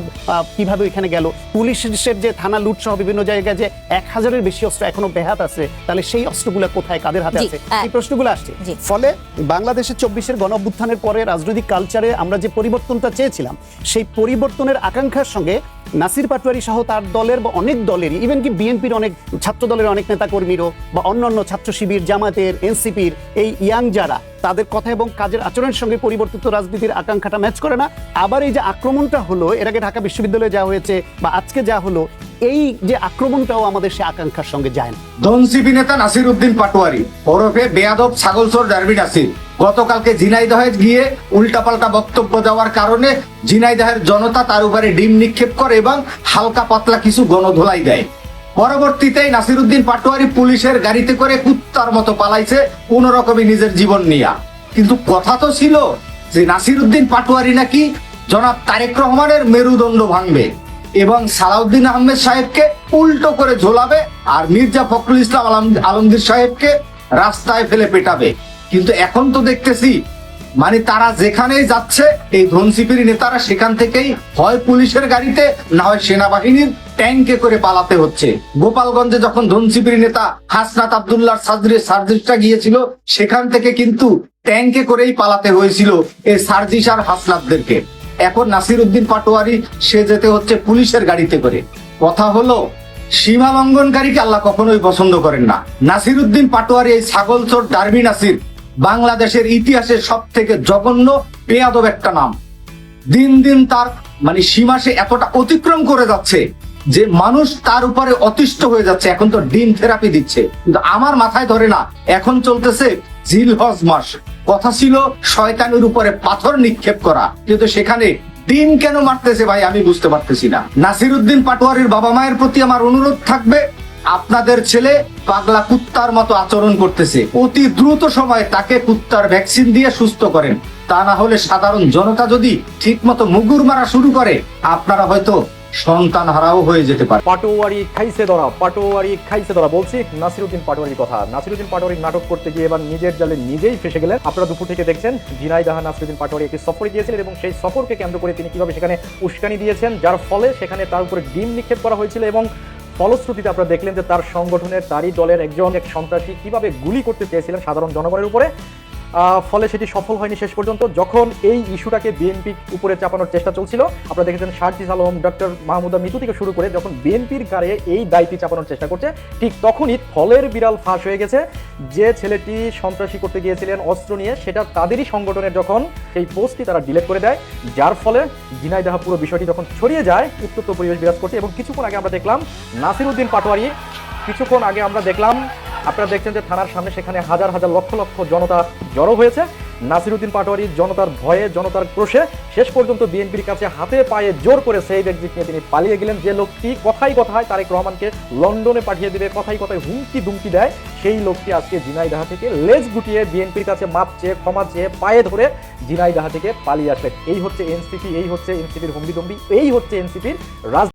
কিভাবে ওইখানে গেল? পুলিশের যে থানা লুট সহ বিভিন্ন জায়গায় যে 1000-এর বেশি অস্ত্র এখনো বেহাত আছে, তাহলে সেই অস্ত্রগুলো কোথায়, কাদের হাতে আছে, এই প্রশ্নগুলো আসছে। ফলে বাংলাদেশের 24-এর গণ অভ্যুত্থানের পরে রাজনৈতিক কালচারে আমরা যে পরিবর্তনটা চেয়েছিলাম, সেই পরিবর্তনের আকাঙ্ক্ষার সঙ্গে নাসির পাটোয়ারি সহ তার দলের বা অনেক দলেরই, ইভেন কি বিএনপির অনেক ছাত্র দলের অনেক নেতা কর্মীরও বা অন্যান্য ছাত্র শিবির, জামাতের, এনসিপির এই ইয়াং যারা, তাদের কথা এবং কাজের আচরণের সঙ্গে পরিবর্তিত রাজনীতির আকাঙ্ক্ষাটা ম্যাচ করে না। আবার এই যে আক্রমণটা হলো, এর আগে ঢাকা বিশ্ববিদ্যালয়ে যা হয়েছে বা আজকে যা হলো, এই যে আক্রমণটাও আমাদের সে আকাঙ্ক্ষার সঙ্গে যায় না। ধনসিপি নেতা নাসির উদ্দিন পাটোয়ারি ওরফে বেয়াদব ছাগলচোর ডারবি নাসির গতকালকে ঝিনাইদহে গিয়ে উল্টাপাল্টা বক্তব্য দেওয়ার কারণে ঝিনাইদহের জনতা তার উপরে ডিম নিক্ষেপ করে এবং হালকা পাতলা কিছু গণধোলাই দেয়। পরবর্তীতে নাসির উদ্দিন পাটোয়ারি পুলিশের গাড়িতে করে কুত্তার মতো পালাইছে কোনো রকমে নিজের জীবন নিয়া। কিন্তু কথা তো ছিল যে নাসির উদ্দিন পাটোয়ারি নাকি জনাব তারেক রহমানের মেরুদণ্ড ভাঙবে এবং সালাউদ্দিন আহমেদ সাহেবকে উল্টো করে ঝোলাবে আর মির্জা ফখরুল ইসলাম আলমগীর সাহেবকে রাস্তায় ফেলে পেটাবে। কিন্তু এখন তো দেখতেছি মানে তারা যেখানেই যাচ্ছে এই ধনসিপির নেতারা সেখান থেকেই হয় পুলিশের গাড়িতে না হয় সেনাবাহিনীর ট্যাঙ্কে করে পালাতে হচ্ছে। গোপালগঞ্জে যখন ধনসিপির নেতা হাসনাত আব্দুল্লাহ সার্জিসটা গিয়েছিল, সেখান থেকে কিন্তু ট্যাঙ্কে করেই পালাতে হয়েছিল এই সার্জিস আর হাসনাতদেরকে। এখন নাসির উদ্দিন পাটোয়ারি সে যেতে হচ্ছে পুলিশের গাড়িতে করে। কথা হলো, সীমা লঙ্ঘনকারীকে আল্লাহ কখনোই পছন্দ করেন না। নাসির উদ্দিন পাটোয়ারি এই ছাগলচোর ডারবি নাসির বাংলাদেশের ইতিহাসের সব থেকে জঘন্য বেয়াদব একটা নাম। দিন দিন তার মানে সীমা সে এতটা অতিক্রম করে যাচ্ছে যে মানুষ তার উপরে অতিষ্ঠ হয়ে যাচ্ছে। এখন তো ডিম থেরাপি দিচ্ছে, কিন্তু আমার মাথায় ধরে না। এখন চলতেছে জিলহজ মাস, কথা ছিল শয়তানের উপরে পাথর নিক্ষেপ করা, কিন্তু সেখানে ডিম কেন মারতেছে ভাই আমি বুঝতে পারতেছি না। নাসির উদ্দিন পাটোয়ারির বাবা মায়ের প্রতি আমার অনুরোধ থাকবে, আপনাদের ছেলে পাগলা কুত্তার মতো আচরণ করতেছে, অতি দ্রুত সময়ে তাকে কুত্তার ভ্যাকসিন দিয়ে সুস্থ করেন। তা না হলে সাধারণ জনতা যদি ঠিক মতো মুগুর মারা শুরু করে, আপনারা হয়তো সন্তান হারাও হয়ে যেতে পারে। পাটোয়ারি খাইছে ধরা বলছি নাসিরউদ্দিন পাটোয়ারির কথা। নাসিরউদ্দিন পাটোয়ারি নাটক করতে গিয়ে এবার নিজের জালে নিজেই ফেসে গেলেন। আপনারা দুপুর থেকে দেখছেন ঝিনাইদহ নাসিরউদ্দিন পাটোয়ারি একটি সফরে গিয়েছিলেন এবং সেই সফরকে কেন্দ্র করে তিনি কিভাবে সেখানে উস্কানি দিয়েছেন, যার ফলে সেখানে তার উপরে ডিম নিক্ষেপ করা হয়েছিল এবং ফলশ্রুতিতে আপনারা দেখলেন যে তার সংগঠনের, তারই দলের এক সন্ত্রাসী কিভাবে গুলি করতে চেয়েছিলেন সাধারণ জনগণের উপরে। ফলে সেটি সফল হয়নি শেষ পর্যন্ত। যখন এই ইস্যুটাকে বিএনপি উপরে চাপানোর চেষ্টা চলছিল, আপনারা দেখেছেন সার্জিস আলম, ডক্টর মাহমুদা মিতু থেকে শুরু করে যখন বিএনপির গায়ে এই দায়িত্ব চাপানোর চেষ্টা করছে, ঠিক তখনই ফলের বিড়াল ফাঁস হয়ে গেছে। যে ছেলেটি সন্ত্রাসী করতে গিয়েছিলেন অস্ত্র নিয়ে, সেটা তাদেরই সংগঠনের যখন সেই পোস্টটি তারা ডিলিট করে দেয়, যার ফলে ঝিনাইদহ পুরো বিষয়টি যখন ছড়িয়ে যায়, উত্তপ্ত পরিবেশ বিরাজ করছে। এবং কিছুক্ষণ আগে আমরা দেখলাম নাসিরউদ্দিন পাটোয়ারি, আপনারা দেখছেন যে থানার সামনে সেখানে হাজার হাজার লক্ষ লক্ষ জনতা জড়ো হয়েছে। নাসিরউদ্দিন পাটোয়ারি জনতার ভয়ে, জনতার ক্রোশে শেষ পর্যন্ত বিএনপির কাছে হাতে পায়ে জোর করে সেই ব্যক্তি নিয়ে তিনি পালিয়ে গেলেন। যে লোকটি কথায় কথায় তারেক রহমানকে লন্ডনে পাঠিয়ে দেবে, কথায় কথায় হুমকি দুমকি দেয়, সেই লোকটি আজকে ঝিনাইদহ থেকে লেজ গুটিয়ে বিএনপির কাছে মাপ চেয়ে, ক্ষমা চেয়ে, পায়ে ধরে ঝিনাইদহ থেকে পালিয়ে আসলেন। এই হচ্ছে এনসিপি, এই হচ্ছে এনসিপির হুমকি দুমকি, এই হচ্ছে এনসিপির রাজ